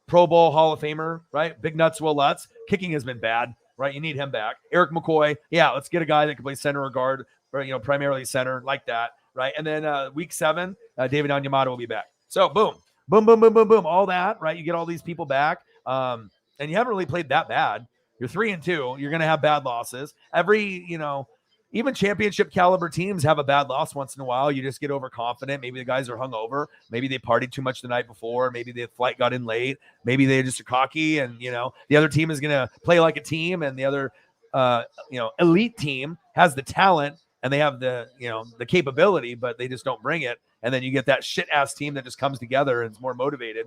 Pro Bowl Hall of Famer, right? Big Nuts Will Lutz. Kicking has been bad, right? You need him back. Eric McCoy. Yeah, let's get a guy that can play center or guard, or primarily center like that. Right. And then week 7, David Onyemata will be back. So boom, boom, boom, boom, boom, boom. All that, right? You get all these people back. And you haven't really played that bad. You're 3-2. You're going to have bad losses. Every, even championship caliber teams have a bad loss once in a while. You just get overconfident. Maybe the guys are hungover. Maybe they partied too much the night before. Maybe the flight got in late. Maybe they just are cocky and, the other team is going to play like a team, and the other, elite team has the talent. And they have the capability, but they just don't bring it. And then you get that shit ass team that just comes together and is more motivated.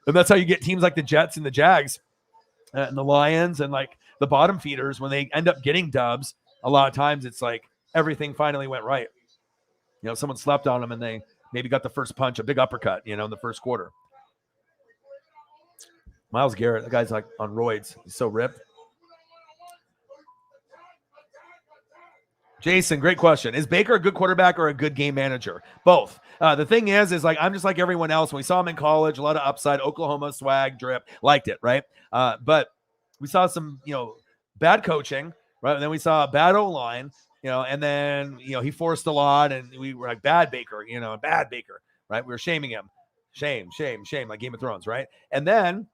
And that's how you get teams like the Jets and the Jags and the Lions and like the bottom feeders. When they end up getting dubs, a lot of times it's like everything finally went right. Someone slept on them and they maybe got the first punch, a big uppercut, in the first quarter. Myles Garrett, the guy's like on roids. He's so ripped. Jason, great question. Is Baker a good quarterback or a good game manager? Both. The thing is like I'm just like everyone else. When we saw him in college, a lot of upside, Oklahoma swag, drip, liked it, right? But we saw some, bad coaching, right? And then we saw a bad O-line, and then, he forced a lot, and we were like, bad Baker, right? We were shaming him. Shame, like Game of Thrones, right? And then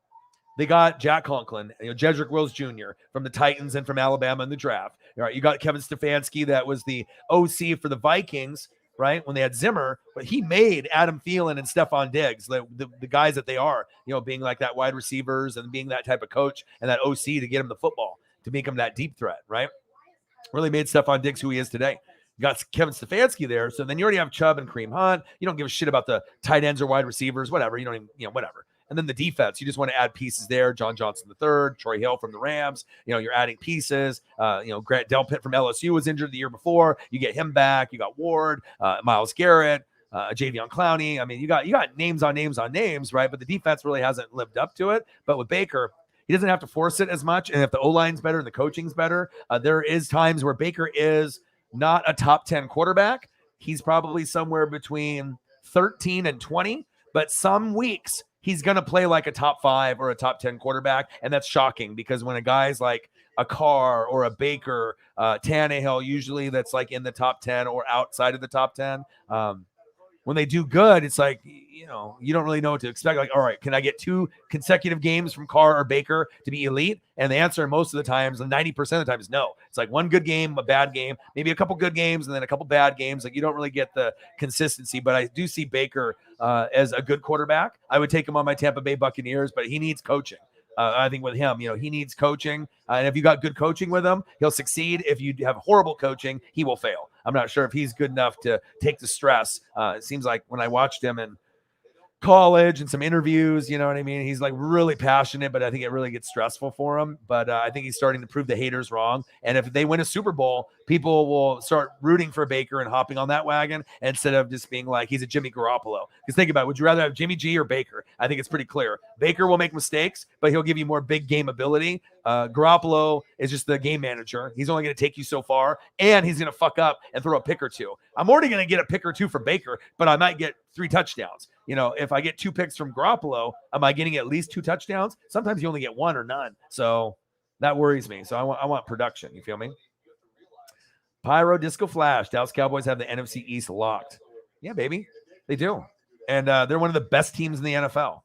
they got Jack Conklin, Jedrick Wills Jr. from the Titans and from Alabama in the draft. All right, you got Kevin Stefanski, that was the OC for the Vikings, right? When they had Zimmer, but he made Adam Thielen and Stephon Diggs, the guys that they are, being like that wide receivers and being that type of coach and that OC to get him the football, to make him that deep threat, right? Really made Stephon Diggs who he is today. You got Kevin Stefanski there, so then you already have Chubb and Kareem Hunt. You don't give a shit about the tight ends or wide receivers, whatever. You don't even, whatever. And then the defense, you just want to add pieces there. John Johnson III, Troy Hill from the Rams. You're adding pieces. Grant Delpit from LSU was injured the year before. You get him back. You got Ward, Myles Garrett, Jadeveon Clowney. I mean, you got names on names, right? But the defense really hasn't lived up to it. But with Baker, he doesn't have to force it as much. And if the O-line's better and the coaching's better, there is times where Baker is not a top 10 quarterback. He's probably somewhere between 13 and 20. But some weeks, he's going to play like a top 5 or a top 10 quarterback. And that's shocking, because when a guy's like a Carr or a Baker, Tannehill, usually that's like in the top 10 or outside of the top 10. When they do good, it's like, you don't really know what to expect. Like, all right, can I get 2 consecutive games from Carr or Baker to be elite? And the answer most of the times, 90% of the time, is no. It's like one good game, a bad game, maybe a couple good games, and then a couple bad games. Like, you don't really get the consistency. But I do see Baker as a good quarterback. I would take him on my Tampa Bay Buccaneers, but he needs coaching. I think with him, he needs coaching. And if you got good coaching with him, he'll succeed. If you have horrible coaching, he will fail. I'm not sure if he's good enough to take the stress. It seems like when I watched him in college and some interviews, you know what I mean? He's like really passionate, but I think it really gets stressful for him. But I think he's starting to prove the haters wrong. And if they win a Super Bowl, people will start rooting for Baker and hopping on that wagon instead of just being like, he's a Jimmy Garoppolo. Because think about it, would you rather have Jimmy G or Baker? I think it's pretty clear. Baker will make mistakes, but he'll give you more big game ability. Garoppolo is just the game manager. He's only going to take you so far, and he's going to fuck up and throw a pick or two. I'm already going to get a pick or two from Baker, but I might get 3 touchdowns. If I get 2 picks from Garoppolo, am I getting at least 2 touchdowns? Sometimes you only get 1 or none. So that worries me. So I want production. You feel me? Pyro Disco Flash. Dallas Cowboys have the NFC East locked. Yeah, baby. They do. And they're one of the best teams in the NFL.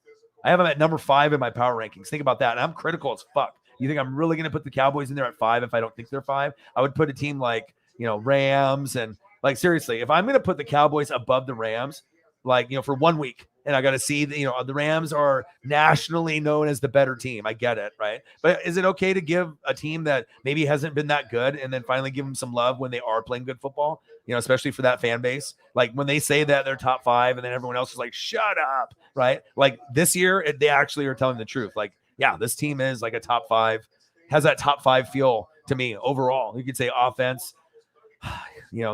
I have them at number 5 in my power rankings. Think about that. And I'm critical as fuck. You think I'm really going to put the Cowboys in there at 5 if I don't think they're 5? I would put a team like, Rams and like, seriously, if I'm going to put the Cowboys above the Rams, like, for 1 week, and I got to see, the Rams are nationally known as the better team. I get it, right? But is it okay to give a team that maybe hasn't been that good and then finally give them some love when they are playing good football, especially for that fan base? Like when they say that they're top 5 and then everyone else is like, shut up, right? Like this year, they actually are telling the truth. Like, yeah, this team is like a top 5, has that top 5 feel to me overall. You could say offense,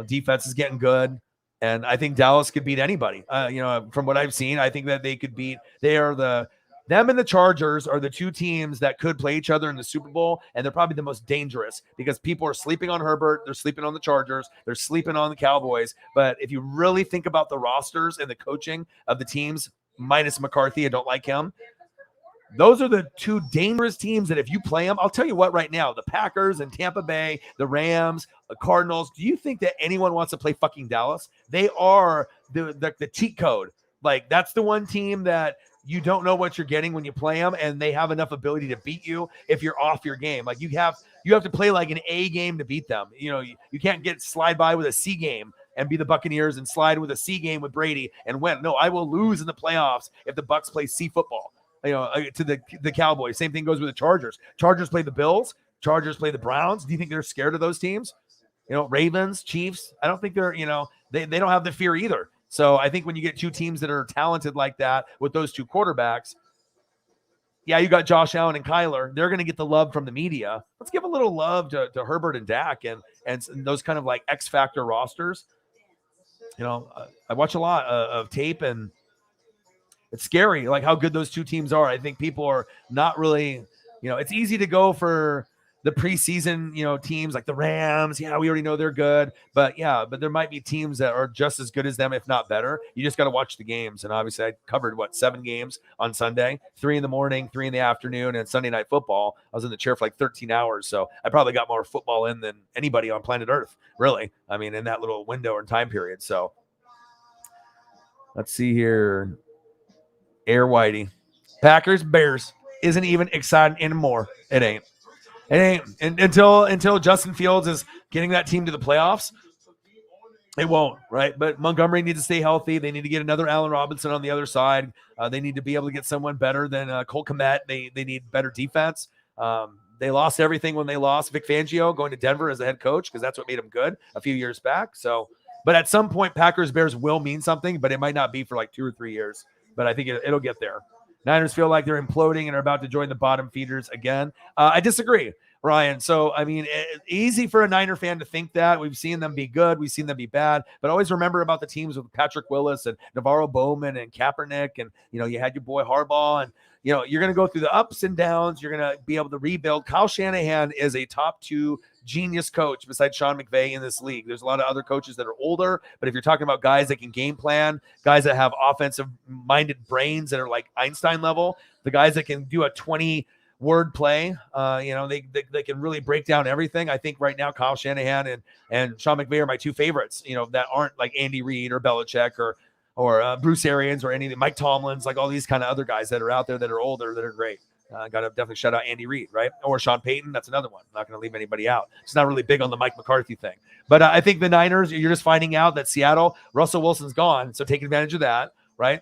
defense is getting good. And I think Dallas could beat anybody. From what I've seen, I think that they could beat. Them and the Chargers are the 2 teams that could play each other in the Super Bowl, and they're probably the most dangerous because people are sleeping on Herbert, they're sleeping on the Chargers, they're sleeping on the Cowboys. But if you really think about the rosters and the coaching of the teams, minus McCarthy, I don't like him. Those are the 2 dangerous teams that if you play them, I'll tell you what right now, the Packers and Tampa Bay, the Rams, the Cardinals, do you think that anyone wants to play fucking Dallas? They are the cheat code. Like that's the one team that you don't know what you're getting when you play them, and they have enough ability to beat you if you're off your game. Like you have to play like an A game to beat them. You can't slide by with a C game and be the Buccaneers and slide with a C game with Brady and win. No, I will lose in the playoffs if the Bucs play C football. To the Cowboys. Same thing goes with the Chargers. Chargers play the Bills. Chargers play the Browns. Do you think they're scared of those teams? Ravens, Chiefs. I don't think they're, they don't have the fear either. So I think when you get 2 teams that are talented like that with those 2 quarterbacks, yeah, you got Josh Allen and Kyler. They're going to get the love from the media. Let's give a little love to Herbert and Dak and those kind of like X factor rosters. I watch a lot of tape and it's scary, like how good those 2 teams are. I think people are not really, it's easy to go for the preseason, teams like the Rams. Yeah, we already know they're good. But there might be teams that are just as good as them, if not better. You just got to watch the games. And obviously I covered, 7 games on Sunday, 3 in the morning, 3 in the afternoon, and Sunday Night Football. I was in the chair for like 13 hours. So I probably got more football in than anybody on planet Earth, really. I mean, in that little window or time period. So let's see here. Air Whitey. Packers, Bears isn't even exciting anymore. It ain't. And until Justin Fields is getting that team to the playoffs, it won't, right? But Montgomery needs to stay healthy. They need to get another Allen Robinson on the other side. They need to be able to get someone better than Cole Kmet. They need better defense. They lost everything when they lost Vic Fangio going to Denver as a head coach because that's what made him good a few years back. So, but at some point, Packers, Bears will mean something, but it might not be for like 2 or 3 years. But I think it'll get there. Niners feel like they're imploding and are about to join the bottom feeders again. I disagree, Ryan. So, I mean, easy for a Niner fan to think that. We've seen them be good. We've seen them be bad. But always remember about the teams with Patrick Willis and Navarro Bowman and Kaepernick. And, you had your boy Harbaugh. And, you're going to go through the ups and downs. You're going to be able to rebuild. Kyle Shanahan is a top 2 genius coach besides Sean McVay in this league. There's a lot of other coaches that are older, but if you're talking about guys that can game plan, guys that have offensive minded brains that are like Einstein level, the guys that can do a 20-word play, they can really break down everything. I think right now Kyle Shanahan and Sean McVay are my 2 favorites, that aren't like Andy Reid or Belichick or Bruce Arians or anything, Mike Tomlin's, like all these kind of other guys that are out there that are older that are great. Got to definitely shout out Andy Reid, right? Or Sean Payton. That's another one. I'm not going to leave anybody out. It's not really big on the Mike McCarthy thing. But I think the Niners, you're just finding out that Seattle, Russell Wilson's gone. So take advantage of that, right?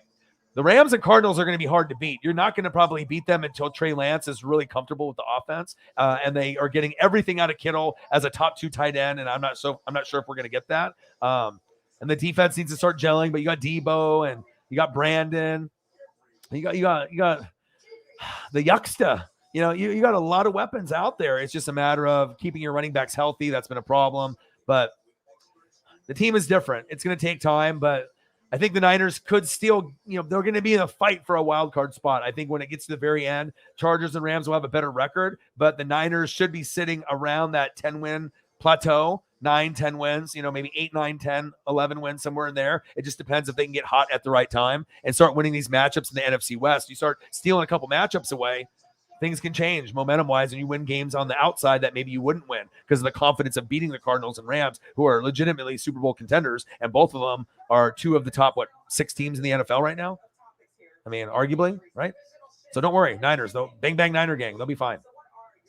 The Rams and Cardinals are going to be hard to beat. You're not going to probably beat them until Trey Lance is really comfortable with the offense. And they are getting everything out of Kittle as a top 2 tight end. And I'm not sure if we're going to get that. And the defense needs to start gelling, but you got Debo and you got Brandon. You got the Yucksta. You got a lot of weapons out there. It's just a matter of keeping your running backs healthy. That's been a problem, but the team is different. It's going to take time, but I think the Niners could still, they're going to be in a fight for a wild card spot. I think when it gets to the very end, Chargers and Rams will have a better record, but the Niners should be sitting around that 10-win plateau, 9-10 wins, maybe 8, 9, 10, 11 wins, somewhere in there. It just depends if they can get hot at the right time and start winning these matchups in the NFC West. You start stealing a couple matchups away, things can change momentum-wise, and you win games on the outside that maybe you wouldn't win because of the confidence of beating the Cardinals and Rams, who are legitimately Super Bowl contenders, and both of them are two of the top, 6 teams in the NFL right now? I mean, arguably, right? So don't worry, Niners, though. Bang, bang, Niner gang. They'll be fine.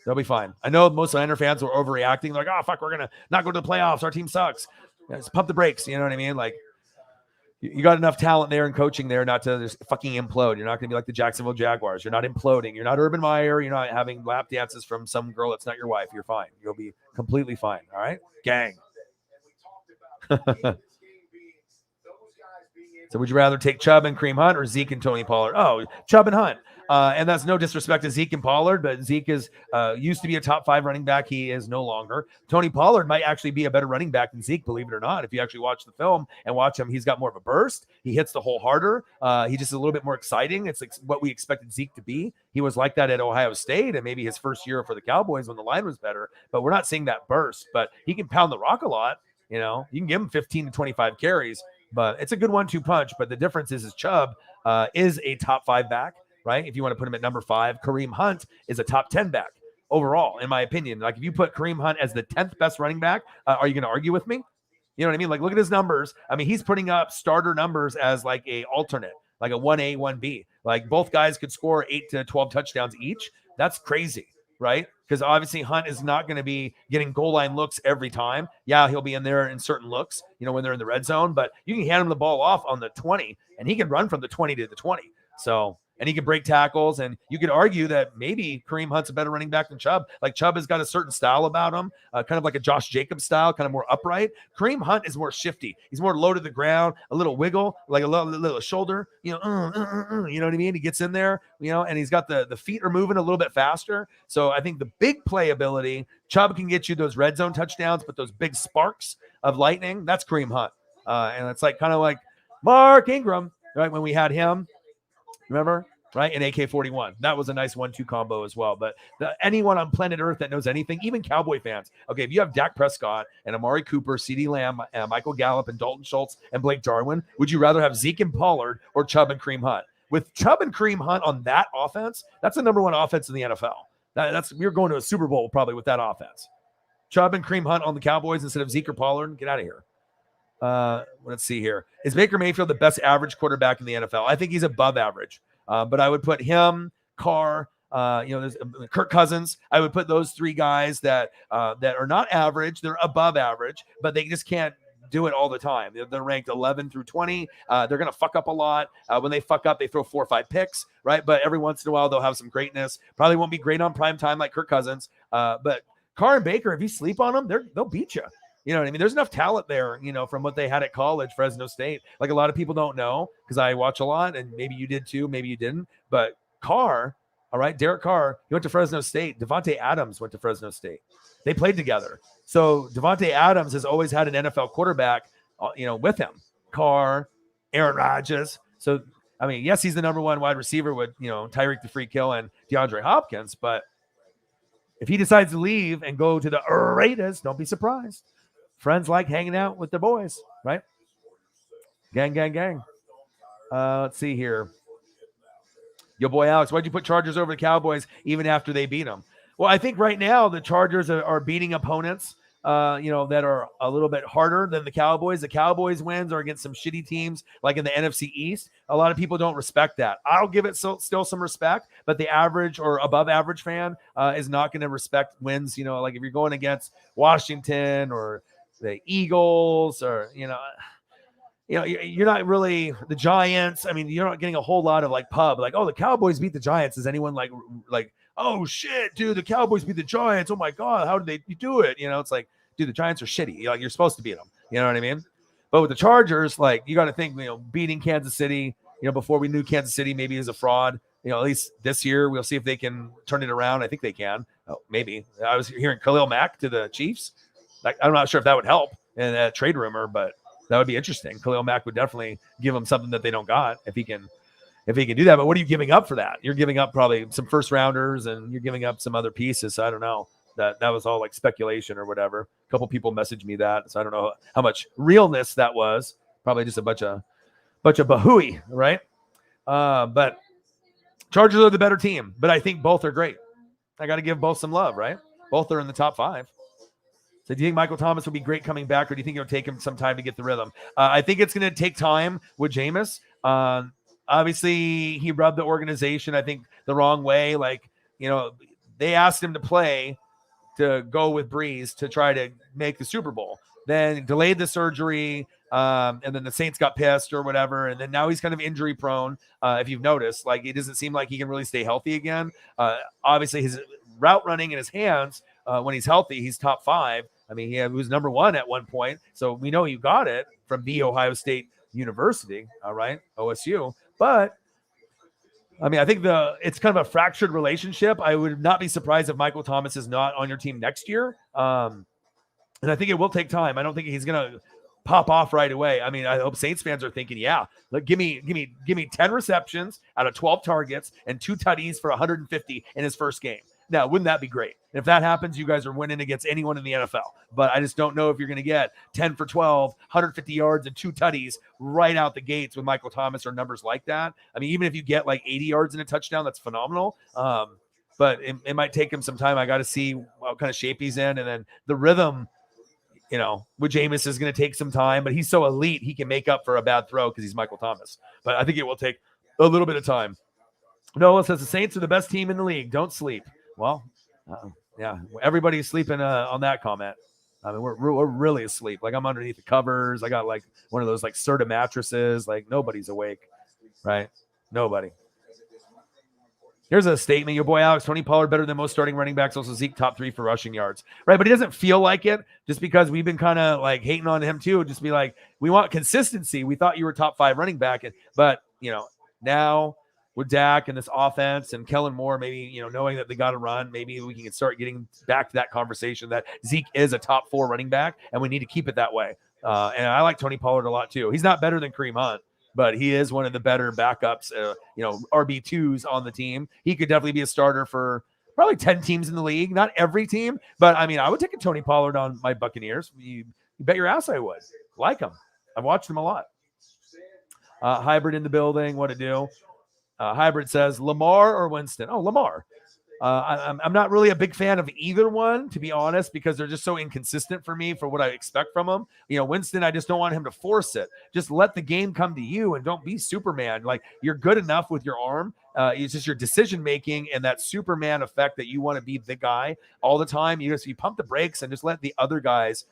They'll be fine. I know most Niner fans were overreacting. They're like, oh, fuck, we're going to not go to the playoffs. Our team sucks. Just pump the brakes. You know what I mean? Like, you got enough talent there and coaching there not to just fucking implode. You're not going to be like the Jacksonville Jaguars. You're not imploding. You're not Urban Meyer. You're not having lap dances from some girl that's not your wife. You're fine. You'll be completely fine. All right? Gang. So would you rather take Chubb and Kareem Hunt or Zeke and Tony Pollard? Oh, Chubb and Hunt. And that's no disrespect to Zeke and Pollard, but Zeke is used to be a top 5 running back. He is no longer. Tony Pollard might actually be a better running back than Zeke, believe it or not. If you actually watch the film and watch him, he's got more of a burst. He hits the hole harder. He's just a little bit more exciting. It's like what we expected Zeke to be. He was like that at Ohio State and maybe his first year for the Cowboys when the line was better, but we're not seeing that burst. But he can pound the rock a lot. You know, you can give him 15 to 25 carries, but it's a good 1-2 punch. But the difference is Chubb is a top 5 back. Right? If you want to put him at number 5, Kareem Hunt is a top 10 back overall, in my opinion. Like if you put Kareem Hunt as the 10th best running back, are you going to argue with me? You know what I mean? Like look at his numbers. I mean, he's putting up starter numbers as like a alternate, like a 1A, 1B. Like both guys could score 8 to 12 touchdowns each. That's crazy, right? Because obviously Hunt is not going to be getting goal line looks every time. Yeah, he'll be in there in certain looks, you know, when they're in the red zone, but you can hand him the ball off on the 20 and he can run from the 20 to the 20. So, and he can break tackles, and you could argue that maybe Kareem Hunt's a better running back than Chubb. Like Chubb has got a certain style about him, kind of like a Josh Jacobs style, kind of more upright. Kareem Hunt is more shifty. He's more low to the ground, a little wiggle, like a little shoulder, you know what I mean? He gets in there, you know, and he's got the feet are moving a little bit faster. So I think the big playability, Chubb can get you those red zone touchdowns, but those big sparks of lightning, that's Kareem Hunt. And it's like kind of like Mark Ingram, right? When we had him. Remember? Right? And AK-41. That was a nice 1-2 combo as well. But anyone on planet Earth that knows anything, even Cowboy fans, okay, if you have Dak Prescott and Amari Cooper, CeeDee Lamb, Michael Gallup, and Dalton Schultz, and Blake Jarwin, would you rather have Zeke and Pollard or Chubb and Kareem Hunt? With Chubb and Kareem Hunt on that offense, that's the number 1 offense in the NFL. We're going to a Super Bowl probably with that offense. Chubb and Kareem Hunt on the Cowboys instead of Zeke or Pollard. Get out of here. Let's see here. Is Baker Mayfield the best average quarterback in the NFL? I think he's above average. But I would put him, Carr, there's Kirk Cousins. I would put those 3 guys that are not average. They're above average, but they just can't do it all the time. They're ranked 11 through 20. They're going to fuck up a lot. When they fuck up, they throw 4 or 5 picks, right? But every once in a while, they'll have some greatness. Probably won't be great on prime time like Kirk Cousins. But Carr and Baker, if you sleep on them, they'll beat you. You know what I mean? There's enough talent there, you know, from what they had at college, Fresno State. Like a lot of people don't know because I watch a lot, and maybe you did too, maybe you didn't. But Carr, all right, Derek Carr, he went to Fresno State. Devontae Adams went to Fresno State. They played together. So Devontae Adams has always had an NFL quarterback, with him. Carr, Aaron Rodgers. So, I mean, yes, he's the number 1 wide receiver with, Tyreek the Freak Hill and DeAndre Hopkins. But if he decides to leave and go to the Raiders, don't be surprised. Friends like hanging out with the boys, right? Gang, gang, gang. Let's see here. Your boy Alex, why'd you put Chargers over the Cowboys even after they beat them? Well, I think right now the Chargers are beating opponents, that are a little bit harder than the Cowboys. The Cowboys wins are against some shitty teams like in the NFC East. A lot of people don't respect that. I'll give it still some respect, but the average or above average fan is not going to respect wins. Like if you're going against Washington or the Eagles or, you're not really the Giants. I mean, you're not getting a whole lot of like pub, like, oh, the Cowboys beat the Giants. Is anyone like, oh shit, dude, the Cowboys beat the Giants. Oh my God, how did they do it? It's like, dude, the Giants are shitty. You're supposed to beat them. You know what I mean? But with the Chargers, like you got to think, beating Kansas City, before we knew Kansas City maybe is a fraud. At least this year, we'll see if they can turn it around. I think they can. Oh, maybe. I was hearing Khalil Mack to the Chiefs. Like, I'm not sure if that would help in that trade rumor, but that would be interesting. Khalil Mack would definitely give them something that they don't got if he can do that. But what are you giving up for that? You're giving up probably some first rounders and you're giving up some other pieces. So I don't know. That was all like speculation or whatever. A couple people messaged me that. So I don't know how much realness that was. Probably just a bunch of bahooey, right? But Chargers are the better team, but I think both are great. I got to give both some love, right? Both are in the top 5. So do you think Michael Thomas will be great coming back, or do you think it'll take him some time to get the rhythm? I think it's going to take time with Jameis. Obviously, he rubbed the organization, I think, the wrong way. Like, they asked him to play to go with Breeze to try to make the Super Bowl. Then delayed the surgery, and then the Saints got pissed or whatever. And then now he's kind of injury prone. If you've noticed, like, it doesn't seem like he can really stay healthy again. Obviously, his route running in his hands, when he's healthy, he's top 5. I mean, he was number 1 at one point. So we know you got it from the Ohio State University, all right, OSU. But I mean, I think it's kind of a fractured relationship. I would not be surprised if Michael Thomas is not on your team next year. And I think it will take time. I don't think he's going to pop off right away. I mean, I hope Saints fans are thinking, yeah, like, give me 10 receptions out of 12 targets and 2 tutties for 150 in his first game. Now, wouldn't that be great? If that happens, you guys are winning against anyone in the NFL. But I just don't know if you're going to get 10 for 12, 150 yards and 2 tutties right out the gates with Michael Thomas or numbers like that. I mean, even if you get like 80 yards and a touchdown, that's phenomenal. But it might take him some time. I got to see what kind of shape he's in. And then the rhythm, with Jameis is going to take some time. But he's so elite, he can make up for a bad throw because he's Michael Thomas. But I think it will take a little bit of time. Noah says the Saints are the best team in the league. Don't sleep. Well, yeah, everybody's sleeping on that comment. I mean, we're really asleep. Like, I'm underneath the covers. I got like one of those like Serta mattresses. Like, nobody's awake, right? Nobody. Here's a statement. Your boy Alex, Tony Pollard better than most starting running backs. Also Zeke top 3 for rushing yards, right? But he doesn't feel like it just because we've been kind of like hating on him too. Just be like, we want consistency. We thought you were top 5 running back, but now with Dak and this offense and Kellen Moore, maybe, knowing that they got to run, maybe we can start getting back to that conversation that Zeke is a top 4 running back, and we need to keep it that way. And I like Tony Pollard a lot too. He's not better than Kareem Hunt, but he is one of the better backups, RB2s on the team. He could definitely be a starter for probably 10 teams in the league. Not every team, but I mean, I would take a Tony Pollard on my Buccaneers. You bet your ass I would. Like him. I've watched him a lot. Hybrid in the building. What to do? Hybrid says Lamar or Winston. Oh, Lamar. I'm not really a big fan of either one, to be honest, because they're just so inconsistent for me for what I expect from them. Winston, I just don't want him to force it. Just let the game come to you and don't be Superman. Like, you're good enough with your arm. It's just your decision making and that Superman effect that you want to be the guy all the time. You pump the brakes and just let the other guys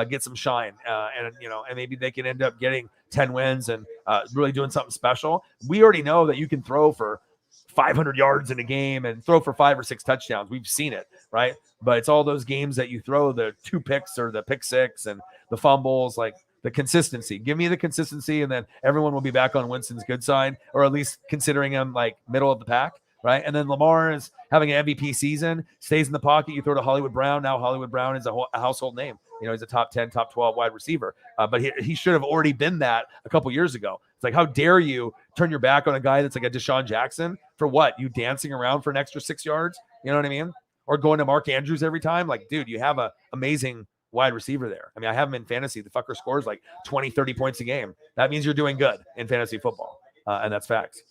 get some shine, and maybe they can end up getting 10 wins and really doing something special. We already know that you can throw for 500 yards in a game and throw for 5 or 6 touchdowns. We've seen it, right? But it's all those games that you throw the 2 picks or the pick 6 and the fumbles, like the consistency. Give me the consistency, and then everyone will be back on Winston's good side, or at least considering him like middle of the pack, right? And then Lamar is having an MVP season, stays in the pocket. You throw to Hollywood Brown. Now Hollywood Brown is a household name. He's a top 10, top 12 wide receiver. But he should have already been that a couple years ago. It's like, how dare you turn your back on a guy that's like a Deshaun Jackson for what? You dancing around for an extra 6 yards? You know what I mean? Or going to Mark Andrews every time? Like, dude, you have an amazing wide receiver there. I mean, I have him in fantasy. The fucker scores like 20, 30 points a game. That means you're doing good in fantasy football. And that's facts.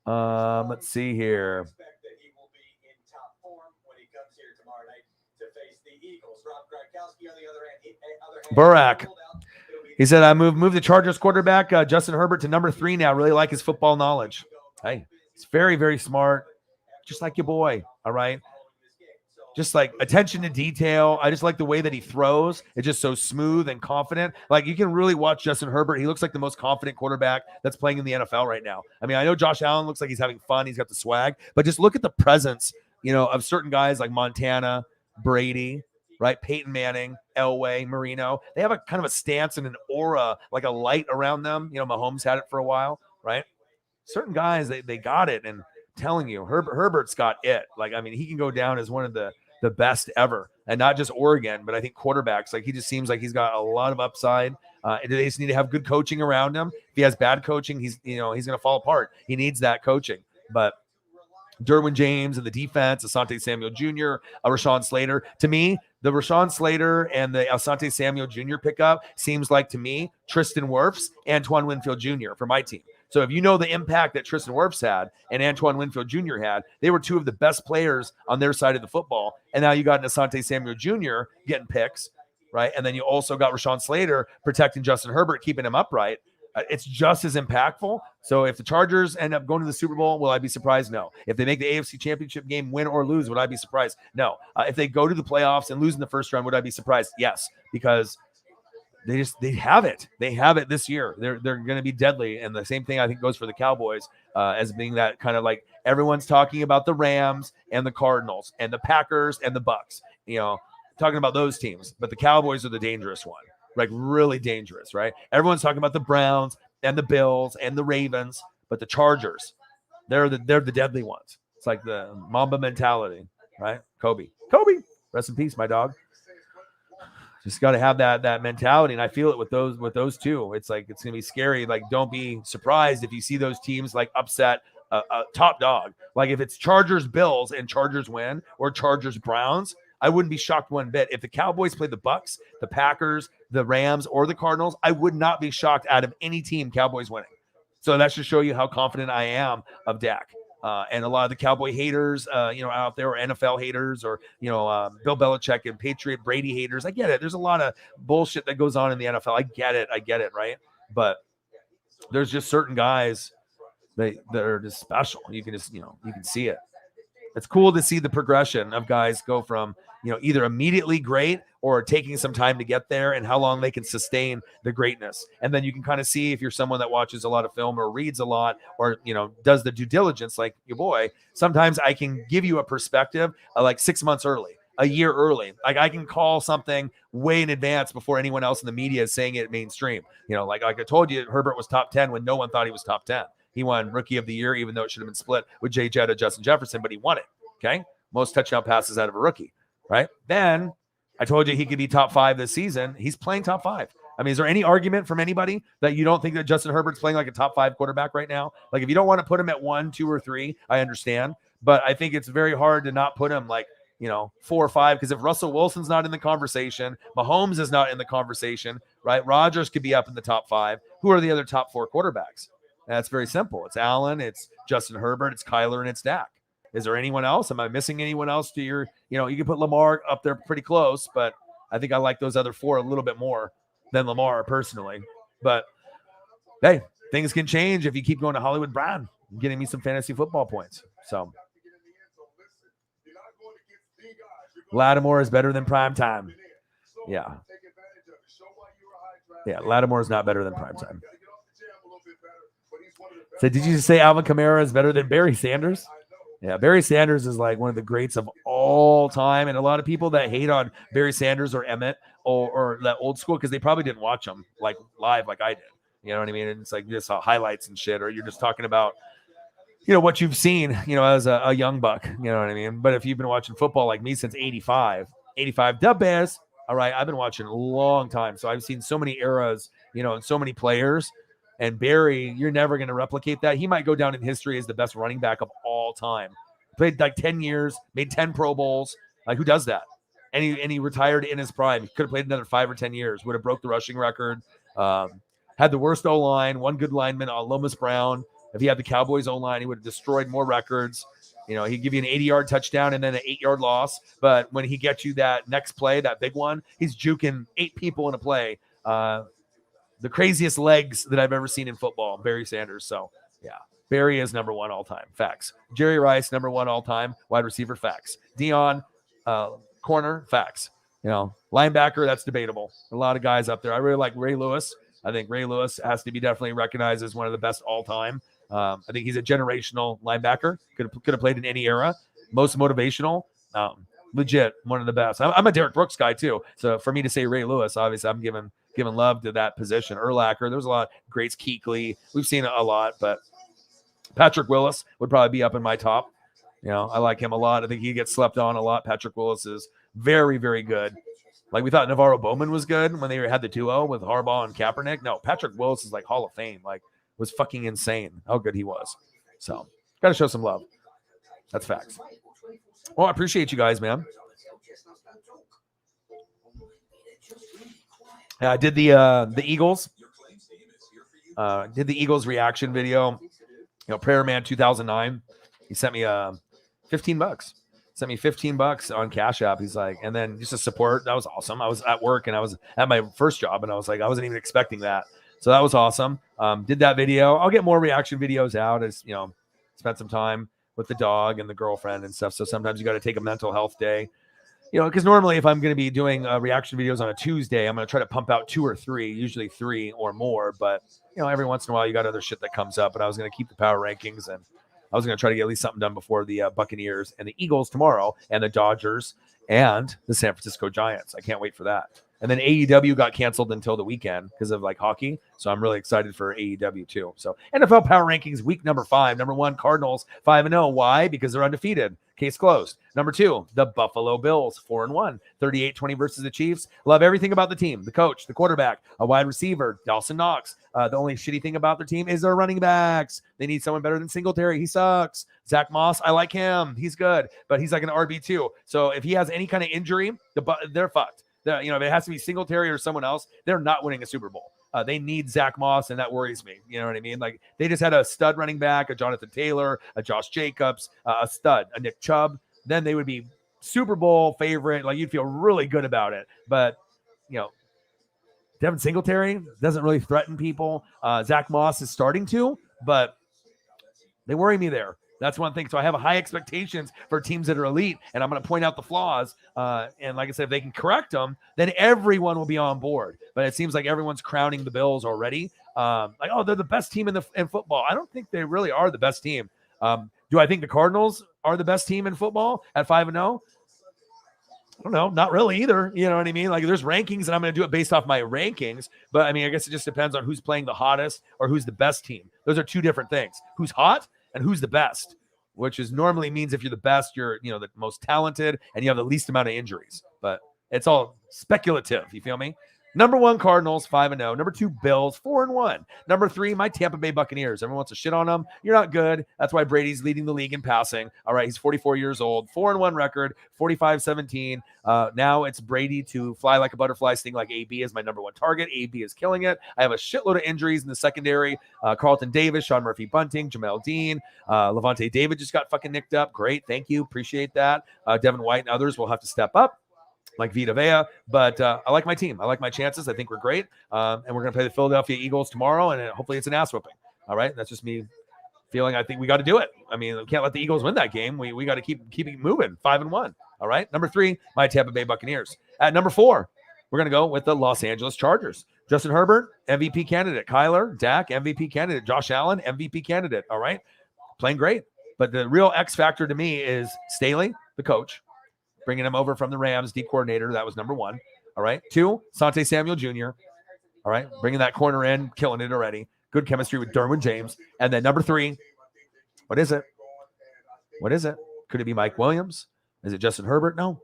Let's see here. Burak. He said, I moved the Chargers quarterback, Justin Herbert, to number 3 now. Really like his football knowledge. Hey, he's very, very smart. Just like your boy. All right. Just like attention to detail. I just like the way that he throws. It's just so smooth and confident. Like, you can really watch Justin Herbert. He looks like the most confident quarterback that's playing in the NFL right now. I mean, I know Josh Allen looks like he's having fun. He's got the swag, but just look at the presence, of certain guys like Montana, Brady, right? Peyton Manning, Elway, Marino. They have a kind of a stance and an aura, like a light around them. Mahomes had it for a while, right? Certain guys, they got it. And telling you, Herbert's got it. Like, I mean, he can go down as one of the best ever, and not just Oregon, but I think quarterbacks. Like, he just seems like he's got a lot of upside. And they just need to have good coaching around him. If he has bad coaching, he's going to fall apart. He needs that coaching. But Derwin James and the defense, Asante Samuel Jr., Rashaan Slater. To me, the Rashaan Slater and the Asante Samuel Jr. pickup seems like, to me, Tristan Wirfs, Antoine Winfield Jr. for my team. So if you know the impact that Tristan Wirfs had and Antoine Winfield Jr. had, they were two of the best players on their side of the football. And now you got Asante Samuel Jr. getting picks, right? And then you also got Rashaan Slater protecting Justin Herbert, keeping him upright. It's just as impactful. So if the Chargers end up going to the Super Bowl, will I be surprised? No. If they make the AFC Championship game, win or lose, would I be surprised? No. If they go to the playoffs and lose in the first round, would I be surprised? Yes, because they have it. They have it this year. They're going to be deadly. And the same thing I think goes for the Cowboys as being that kind of like everyone's talking about the Rams and the Cardinals and the Packers and the Bucks, talking about those teams, but the Cowboys are the dangerous one. Like really dangerous, right? Everyone's talking about the Browns and the Bills and the Ravens, but the Chargers, they're the deadly ones. It's like the Mamba mentality, right? Kobe, rest in peace, my dog. Just got to have that mentality, and I feel it with those two. It's like it's gonna be scary. Like don't be surprised if you see those teams like upset a top dog. Like if it's Chargers Bills and Chargers win, or Chargers Browns, I wouldn't be shocked one bit. If the Cowboys play the Bucks, the Packers, the Rams, or the Cardinals, I would not be shocked out of any team Cowboys winning. So that should show you how confident I am of Dak. And a lot of the Cowboy haters, out there, or NFL haters, or, Bill Belichick and Patriot Brady haters. I get it. There's a lot of bullshit that goes on in the NFL. I get it, right? But there's just certain guys that are just special. You can just, you can see it. It's cool to see the progression of guys go from, either immediately great or taking some time to get there, and how long they can sustain the greatness. And then you can kind of see if you're someone that watches a lot of film or reads a lot or, does the due diligence like your boy. Sometimes I can give you a perspective like 6 months early, a year early. Like I can call something way in advance before anyone else in the media is saying it mainstream. Like I told you, Herbert was top 10 when no one thought he was top 10. He won Rookie of the Year, even though it should have been split with Jay Jetta, Justin Jefferson, but he won it. Okay. Most touchdown passes out of a rookie, right? Then I told you he could be top 5 this season. He's playing top 5. I mean, is there any argument from anybody that you don't think that Justin Herbert's playing like a top 5 quarterback right now? Like if you don't want to put him at 1, 2, or 3, I understand. But I think it's very hard to not put him like, 4 or 5, because if Russell Wilson's not in the conversation, Mahomes is not in the conversation, right? Rodgers could be up in the top 5. Who are the other top 4 quarterbacks? That's very simple. It's Allen, it's Justin Herbert, it's Kyler, and it's Dak. Is there anyone else? Am I missing anyone else to your, you can put Lamar up there pretty close, but I think I like those other 4 a little bit more than Lamar personally. But hey, things can change if you keep going to Hollywood Brown and getting me some fantasy football points. So Lattimore is better than prime time. Yeah. Yeah, Lattimore is not better than prime time. So did you just say Alvin Kamara is better than Barry Sanders? Yeah, Barry Sanders is like one of the greats of all time. And a lot of people that hate on Barry Sanders or Emmett or that old school, because they probably didn't watch them like live like I did. You know what I mean? And it's like just highlights and shit, or you're just talking about, what you've seen, as a young buck. You know what I mean? But if you've been watching football like me since 85, the Bears, all right, I've been watching a long time. So I've seen so many eras, and so many players. And Barry, you're never going to replicate that. He might go down in history as the best running back of all time. Played like 10 years, made 10 Pro Bowls. Like, who does that? And he retired in his prime. He could have played another 5 or 10 years. Would have broke the rushing record. Had the worst O-line, one good lineman, Lomas Brown. If he had the Cowboys O-line, he would have destroyed more records. He'd give you an 80-yard touchdown and then an 8-yard loss. But when he gets you that next play, that big one, he's juking 8 people in a play. The craziest legs that I've ever seen in football, Barry Sanders. So, yeah, Barry is number 1 all time. Facts. Jerry Rice, number 1 all time. Wide receiver, facts. Dion, corner, facts. Linebacker, that's debatable. A lot of guys up there. I really like Ray Lewis. I think Ray Lewis has to be definitely recognized as one of the best all time. I think he's a generational linebacker. Could have played in any era. Most motivational. Legit, one of the best. I'm a Derek Brooks guy too. So for me to say Ray Lewis, obviously I'm giving love to that position. Urlacher, there's a lot. Greats, Kuechly. We've seen a lot, but Patrick Willis would probably be up in my top. I like him a lot. I think he gets slept on a lot. Patrick Willis is very, very good. Like we thought Navarro Bowman was good when they had the 2-0 with Harbaugh and Kaepernick. No, Patrick Willis is like Hall of Fame. Like was fucking insane how good he was. So got to show some love. That's facts. Well, I appreciate you guys, man. I did the Eagles. Did the Eagles reaction video. Prayer Man 2009. He sent me $15. Sent me $15 on Cash App. He's like, and then just a support. That was awesome. I was at work and I was at my first job and I was like, I wasn't even expecting that. So that was awesome. Did that video. I'll get more reaction videos out as, spent some time with the dog and the girlfriend and stuff. So sometimes you got to take a mental health day, because normally if I'm going to be doing reaction videos on a Tuesday, I'm going to try to pump out 2 or 3, usually 3 or more. But, every once in a while you got other shit that comes up, and I was going to keep the power rankings, and I was going to try to get at least something done before the Buccaneers and the Eagles tomorrow and the Dodgers and the San Francisco Giants. I can't wait for that. And then AEW got canceled until the weekend because of hockey. So I'm really excited for AEW too. So NFL Power Rankings week number 5. Number 1, Cardinals 5-0. Why? Because they're undefeated. Case closed. Number 2, the Buffalo Bills 4-1. 38-20 versus the Chiefs. Love everything about the team. The coach, the quarterback, a wide receiver, Dawson Knox. The only shitty thing about their team is their running backs. They need someone better than Singletary. He sucks. Zach Moss, I like him. He's good, but he's like an RB2. So if he has any kind of injury, they're fucked. If it has to be Singletary or someone else, they're not winning a Super Bowl. They need Zach Moss, and that worries me. You know what I mean? Like, they just had a stud running back, a Jonathan Taylor, a Josh Jacobs, a stud, a Nick Chubb. Then they would be Super Bowl favorite. Like, you'd feel really good about it. But, Devin Singletary doesn't really threaten people. Zach Moss is starting to, but they worry me there. That's one thing. So I have high expectations for teams that are elite, and I'm going to point out the flaws. And like I said, if they can correct them, then everyone will be on board. But it seems like everyone's crowning the Bills already. They're the best team in football. I don't think they really are the best team. Do I think the Cardinals are the best team in football at 5-0? I don't know. Not really either. You know what I mean? Like, there's rankings, and I'm going to do it based off my rankings. But, I guess it just depends on who's playing the hottest or who's the best team. Those are two different things. Who's hot and who's the best, which is normally means if you're the best, you're, the most talented and you have the least amount of injuries. But it's all speculative. You feel me? Number 1, Cardinals, 5-0. Number 2, Bills, 4-1. Number 3, my Tampa Bay Buccaneers. Everyone wants to shit on them. You're not good. That's why Brady's leading the league in passing. All right, he's 44 years old, 4-1 record, 45-17. Now it's Brady to fly like a butterfly, sting like AB is my number 1 target. AB is killing it. I have a shitload of injuries in the secondary. Carlton Davis, Sean Murphy-Bunting, Jamel Dean, Levante David just got fucking nicked up. Great, thank you, appreciate that. Devin White and others will have to step up, like Vita Vea, but I like my team. I like my chances. I think we're great. And we're going to play the Philadelphia Eagles tomorrow, and hopefully it's an ass whooping. All right. That's just me feeling. I think we got to do it. We can't let the Eagles win that game. We got to keep it moving. 5-1. All right. Number 3, my Tampa Bay Buccaneers. At number 4, we're going to go with the Los Angeles Chargers. Justin Herbert, MVP candidate. Kyler, Dak, MVP candidate. Josh Allen, MVP candidate. All right. Playing great. But the real X factor to me is Staley, the coach. Bringing him over from the Rams, deep coordinator. That was number 1. All right. 2, Sante Samuel Jr. All right. Bringing that corner in, killing it already. Good chemistry with Derwin James. And then number 3, what is it? Could it be Mike Williams? Is it Justin Herbert? No.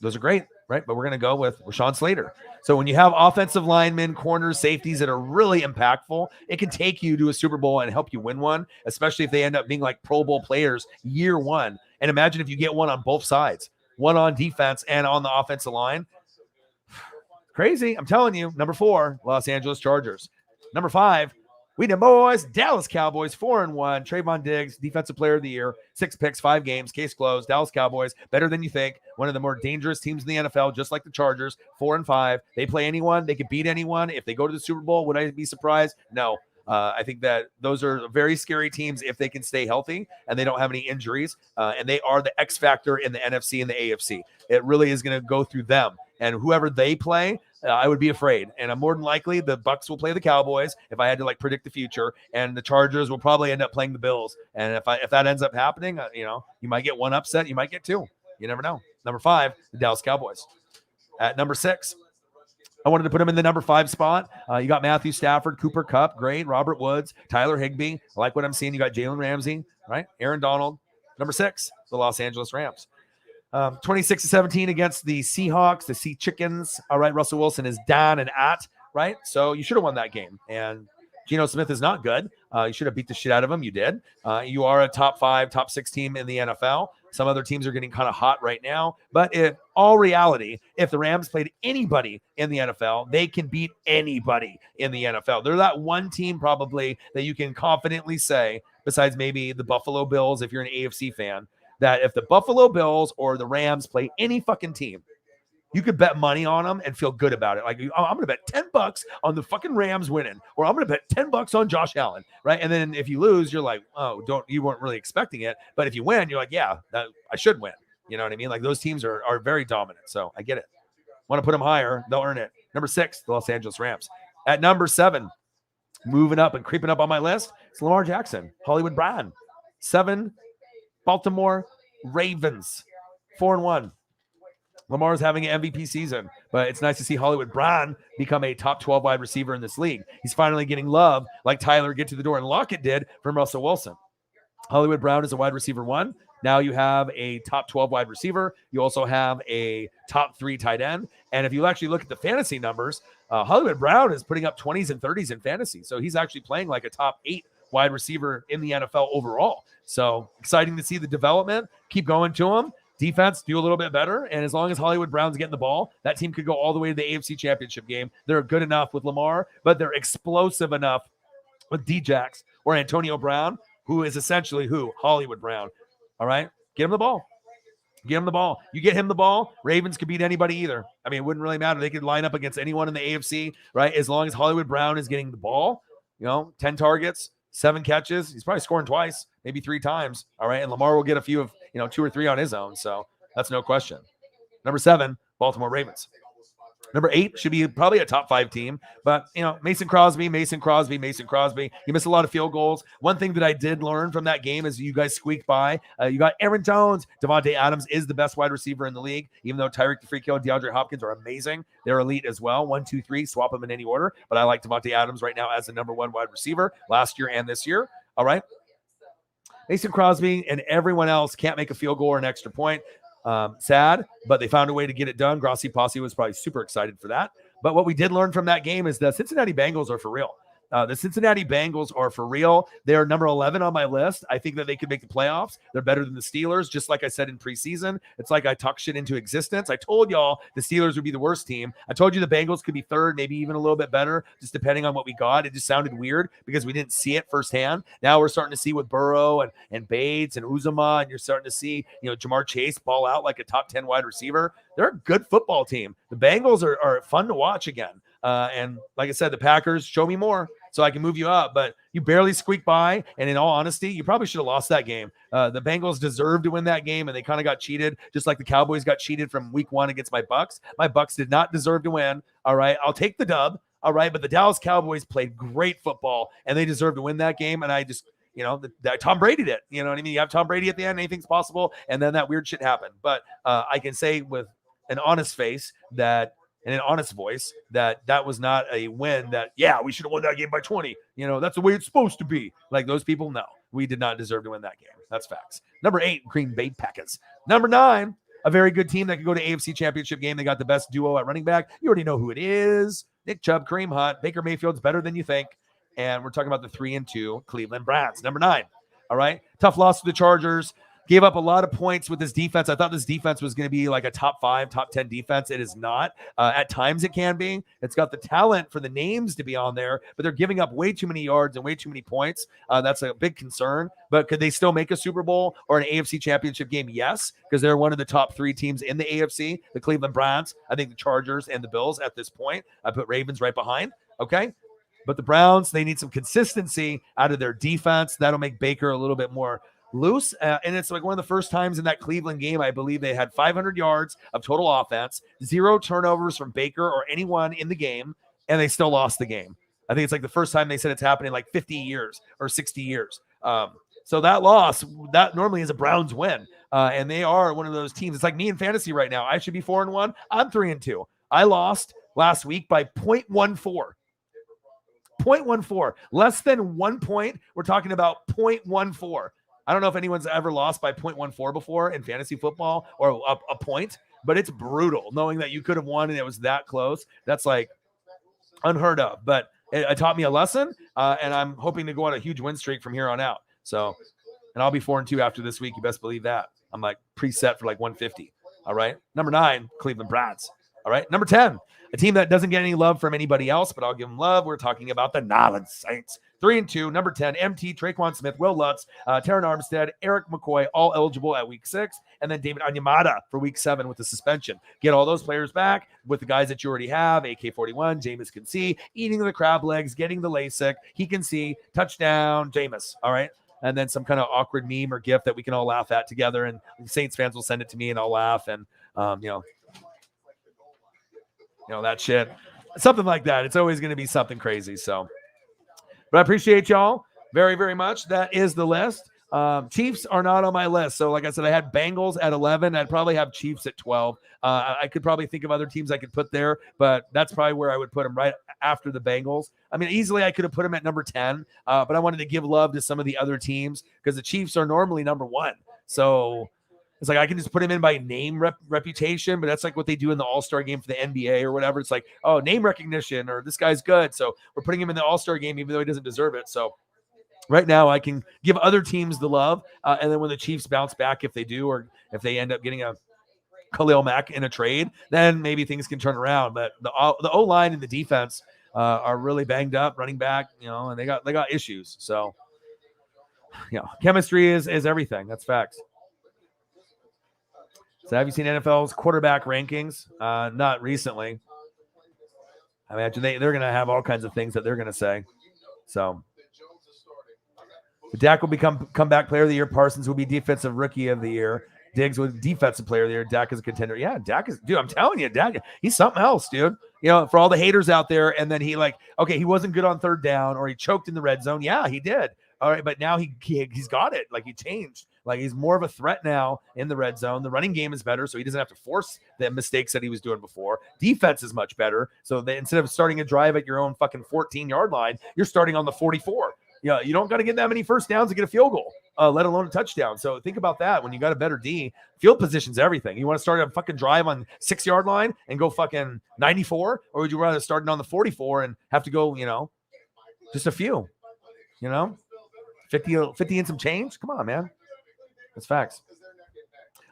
Those are great, right? But we're going to go with Rashaan Slater. So when you have offensive linemen, corners, safeties that are really impactful, it can take you to a Super Bowl and help you win one, especially if they end up being like Pro Bowl players year 1. And imagine if you get one on both sides. One on defense and on the offensive line. Crazy. I'm telling you. Number 4, Los Angeles Chargers. Number 5, we the boys, Dallas Cowboys, 4-1. Trayvon Diggs, Defensive Player of the Year, 6 picks, 5 games, case closed. Dallas Cowboys, better than you think. One of the more dangerous teams in the NFL, just like the Chargers, 4-5. They play anyone. They could beat anyone. If they go to the Super Bowl, would I be surprised? No. I think that those are very scary teams if they can stay healthy and they don't have any injuries. And they are the X factor in the NFC and the AFC. It really is going to go through them. And whoever they play, I would be afraid. And I'm more than likely the Bucs will play the Cowboys if I had to predict the future. And the Chargers will probably end up playing the Bills. And if that ends up happening, you might get one upset. You might get 2. You never know. Number 5, the Dallas Cowboys. At number 6, I wanted to put him in the number 5 spot. You got Matthew Stafford, Cooper Kupp, great. Robert Woods, Tyler Higbee. I like what I'm seeing. You got Jalen Ramsey, right? Aaron Donald. Number 6, the Los Angeles Rams. 26-17 against the Seahawks, the Sea Chickens. All right, Russell Wilson is down and at, right? So you should have won that game. And Geno Smith is not good. You should have beat the shit out of him. You did. You are a top 5, top 6 team in the NFL. Some other teams are getting kind of hot right now. But in all reality, if the Rams played anybody in the NFL, they can beat anybody in the NFL. They're that one team probably that you can confidently say, besides maybe the Buffalo Bills, if you're an AFC fan, that if the Buffalo Bills or the Rams play any fucking team, you could bet money on them and feel good about it. Like, I'm going to bet $10 on the fucking Rams winning, or I'm going to bet $10 on Josh Allen, right? And then if you lose, you're like, oh, you weren't really expecting it. But if you win, you're like, yeah, I should win. You know what I mean? Like, those teams are very dominant. So I get it. Want to put them higher, they'll earn it. Number 6, the Los Angeles Rams. At number 7, moving up and creeping up on my list, it's Lamar Jackson, Hollywood Brown. 7, Baltimore Ravens, 4-1. Lamar's having an MVP season, but it's nice to see Hollywood Brown become a top 12 wide receiver in this league. He's finally getting love like Tyler get to the door and Lockett did from Russell Wilson. Hollywood Brown is a wide receiver 1. Now you have a top 12 wide receiver. You also have a top 3 tight end. And if you actually look at the fantasy numbers, Hollywood Brown is putting up 20s and 30s in fantasy. So he's actually playing like a top 8 wide receiver in the NFL overall. So exciting to see the development. Keep going to him. Defense, do a little bit better. And as long as Hollywood Brown's getting the ball, that team could go all the way to the AFC Championship game. They're good enough with Lamar, but they're explosive enough with D-Jax or Antonio Brown, who is essentially who? Hollywood Brown. All right? Get him the ball. Get him the ball. You get him the ball, Ravens could beat anybody either. I mean, it wouldn't really matter. They could line up against anyone in the AFC, right? As long as Hollywood Brown is getting the ball, 10 targets, 7 catches. He's probably scoring twice, maybe 3 times. All right. And Lamar will get a few of, 2 or 3 on his own. So that's no question. Number 7, Baltimore Ravens. Number 8 should be probably a top 5 team, but Mason Crosby. You missed a lot of field goals. One thing that I did learn from that game is you guys squeaked by. You got Aaron Jones. Devontae Adams is the best wide receiver in the league, even though Tyreek the Freak Hill and DeAndre Hopkins are amazing. They're elite as well. 1, 2, 3, swap them in any order. But I like Devontae Adams right now as the number 1 wide receiver last year and this year. All right. Mason Crosby and everyone else can't make a field goal or an extra point. Sad, but they found a way to get it done. Grossi Posse was probably super excited for that. But what we did learn from that game is the Cincinnati Bengals are for real. The Cincinnati Bengals are for real. They are number 11 on my list. I think that they could make the playoffs. They're better than the Steelers, just like I said in preseason. It's like I talk shit into existence. I told y'all the Steelers would be the worst team. I told you the Bengals could be 3rd, maybe even a little bit better, just depending on what we got. It just sounded weird because we didn't see it firsthand. Now we're starting to see with Burrow and Bates and Uzomah, and you're starting to see, Jamar Chase ball out like a top 10 wide receiver. They're a good football team. The Bengals are fun to watch again. And like I said, the Packers, show me more so I can move you up. But you barely squeaked by. And in all honesty, you probably should have lost that game. The Bengals deserved to win that game, and they kind of got cheated, just like the Cowboys got cheated from week 1 against my Bucks. My Bucks did not deserve to win. All right, I'll take the dub. All right, but the Dallas Cowboys played great football, and they deserved to win that game. And I just, Tom Brady did. You know what I mean? You have Tom Brady at the end, anything's possible. And then that weird shit happened. But I can say with an honest face and an honest voice that was not a win that, we should have won that game by 20. That's the way it's supposed to be. Like those people, no, we did not deserve to win that game. That's facts. Number 8, Green Bay Packers. Number 9, a very good team that could go to AFC Championship game. They got the best duo at running back. You already know who it is. Nick Chubb, Kareem Hunt. Baker Mayfield's better than you think. And we're talking about the 3-2 Cleveland Browns. Number 9. All right. Tough loss to the Chargers. Gave up a lot of points with this defense. I thought this defense was going to be like a top 5, top 10 defense. It is not. At times it can be. It's got the talent for the names to be on there, but they're giving up way too many yards and way too many points. That's a big concern. But could they still make a Super Bowl or an AFC Championship game? Yes, because they're one of the top 3 teams in the AFC, the Cleveland Browns, I think the Chargers, and the Bills at this point. I put Ravens right behind. Okay. But the Browns, they need some consistency out of their defense. That'll make Baker a little bit more loose. And it's like one of the first times in that Cleveland game, I believe they had 500 yards of total offense, 0 turnovers from Baker or anyone in the game, and they still lost the game. I think it's like the first time they said it's happened in like 50 years or 60 years. So that loss, that normally is a Browns win. And they are one of those teams. It's like me in fantasy right now. I should be 4-1. I'm 3-2. I lost last week by 0.14. 0.14. Less than 1 point. We're talking about 0.14. I don't know if anyone's ever lost by 0.14 before in fantasy football or a point, but it's brutal knowing that you could have won and it was that close. That's like unheard of, but it taught me a lesson, and I'm hoping to go on a huge win streak from here on out. So, and I'll be 4-2 after this week. You best believe that. I'm like preset for like 150. All right. Number 9, Cleveland Browns. All right. Number 10, a team that doesn't get any love from anybody else, but I'll give them love. We're talking about the Nolens Saints. 3-2. Number 10, MT, Traquan Smith, Will Lutz, Taron Armstead, Eric McCoy, all eligible at week 6. And then David Onyemata for week 7 with the suspension. Get all those players back with the guys that you already have. AK-41, Jameis can see, eating the crab legs, getting the LASIK. He can see, touchdown, Jameis. All right. And then some kind of awkward meme or GIF that we can all laugh at together. And Saints fans will send it to me and I'll laugh. And, that shit, something like that. It's always going to be something crazy. So, but I appreciate y'all very, very much. That is the list. Chiefs are not on my list. So like I said, I had Bengals at 11. I'd probably have Chiefs at 12. I could probably think of other teams I could put there, but that's probably where I would put them, right after the Bengals. I mean, easily I could have put them at number 10, but I wanted to give love to some of the other teams because the Chiefs are normally number 1. So it's like I can just put him in by name reputation, but that's like what they do in the All-Star game for the NBA or whatever. It's like, oh, name recognition, or this guy's good, so we're putting him in the All-Star game even though he doesn't deserve it. So right now I can give other teams the love, and then when the Chiefs bounce back, if they do, or if they end up getting a Khalil Mack in a trade, then maybe things can turn around. But the O-line and the defense are really banged up, running back, and they got issues. So, chemistry is everything. That's facts. So have you seen NFL's quarterback rankings? Not recently. I imagine they're going to have all kinds of things that they're going to say. So Dak will become comeback player of the year. Parsons will be defensive rookie of the year. Diggs was defensive player of the year. Dak is a contender. Yeah, Dak is, dude, I'm telling you, Dak, he's something else, dude. For all the haters out there, and then he he wasn't good on third down, or he choked in the red zone. Yeah, he did. All right, but now he's got it. Like, he changed. Like, he's more of a threat now in the red zone. The running game is better, so he doesn't have to force the mistakes that he was doing before. Defense is much better. So instead of starting a drive at your own fucking 14-yard line, you're starting on the 44. Yeah, you don't got to get that many first downs to get a field goal, let alone a touchdown. So think about that when you got a better D. Field position's everything. You want to start a fucking drive on 6-yard line and go fucking 94, or would you rather start on the 44 and have to go, just a few, 50 and some change? Come on, man. That's facts.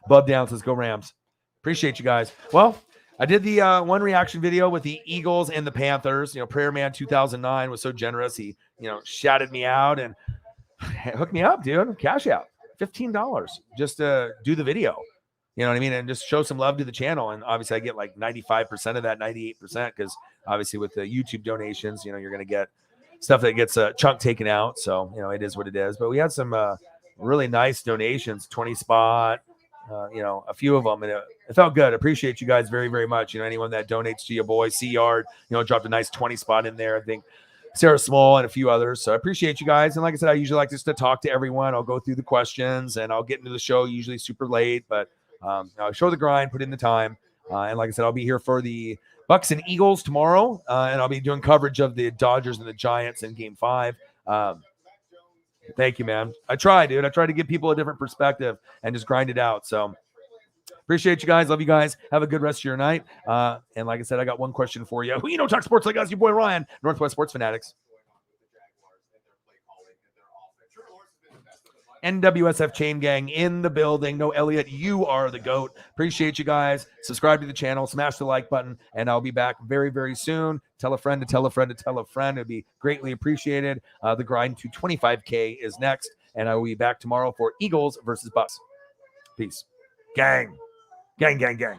Bub down says, go Rams. Appreciate you guys. Well, I did the one reaction video with the Eagles and the Panthers. Prayer Man 2009 was so generous. He, shouted me out and hooked me up, dude. Cash out $15 just to do the video. You know what I mean? And just show some love to the channel. And obviously I get like 95% of that, 98%, because obviously with the YouTube donations, you're going to get stuff that gets a chunk taken out. So, it is what it is. But we had some really nice donations, 20 spot, a few of them, and it felt good. Appreciate you guys very, very much. Anyone that donates to your boy C Yard, dropped a nice 20 spot in there. I think Sarah Small and a few others. So I appreciate you guys. And like I said, I usually like just to talk to everyone. I'll go through the questions and I'll get into the show usually super late, but I'll show the grind, put in the time. And like I said, I'll be here for the Bucks and Eagles tomorrow. And I'll be doing coverage of the Dodgers and the Giants in Game 5. Thank you, man. I try, dude. I try to give people a different perspective and just grind it out. So appreciate you guys. Love you guys. Have a good rest of your night. And like I said, I got one question for you. Who talk sports like us? Your boy Ryan, Northwest Sports Fanatics. NWSF Chain Gang in the building. No, Elliot, you are the GOAT. Appreciate you guys. Subscribe to the channel. Smash the like button. And I'll be back very, very soon. Tell a friend to tell a friend to tell a friend. It would be greatly appreciated. The grind to 25K is next. And I will be back tomorrow for Eagles versus Bucks. Peace. Gang. Gang, gang, gang.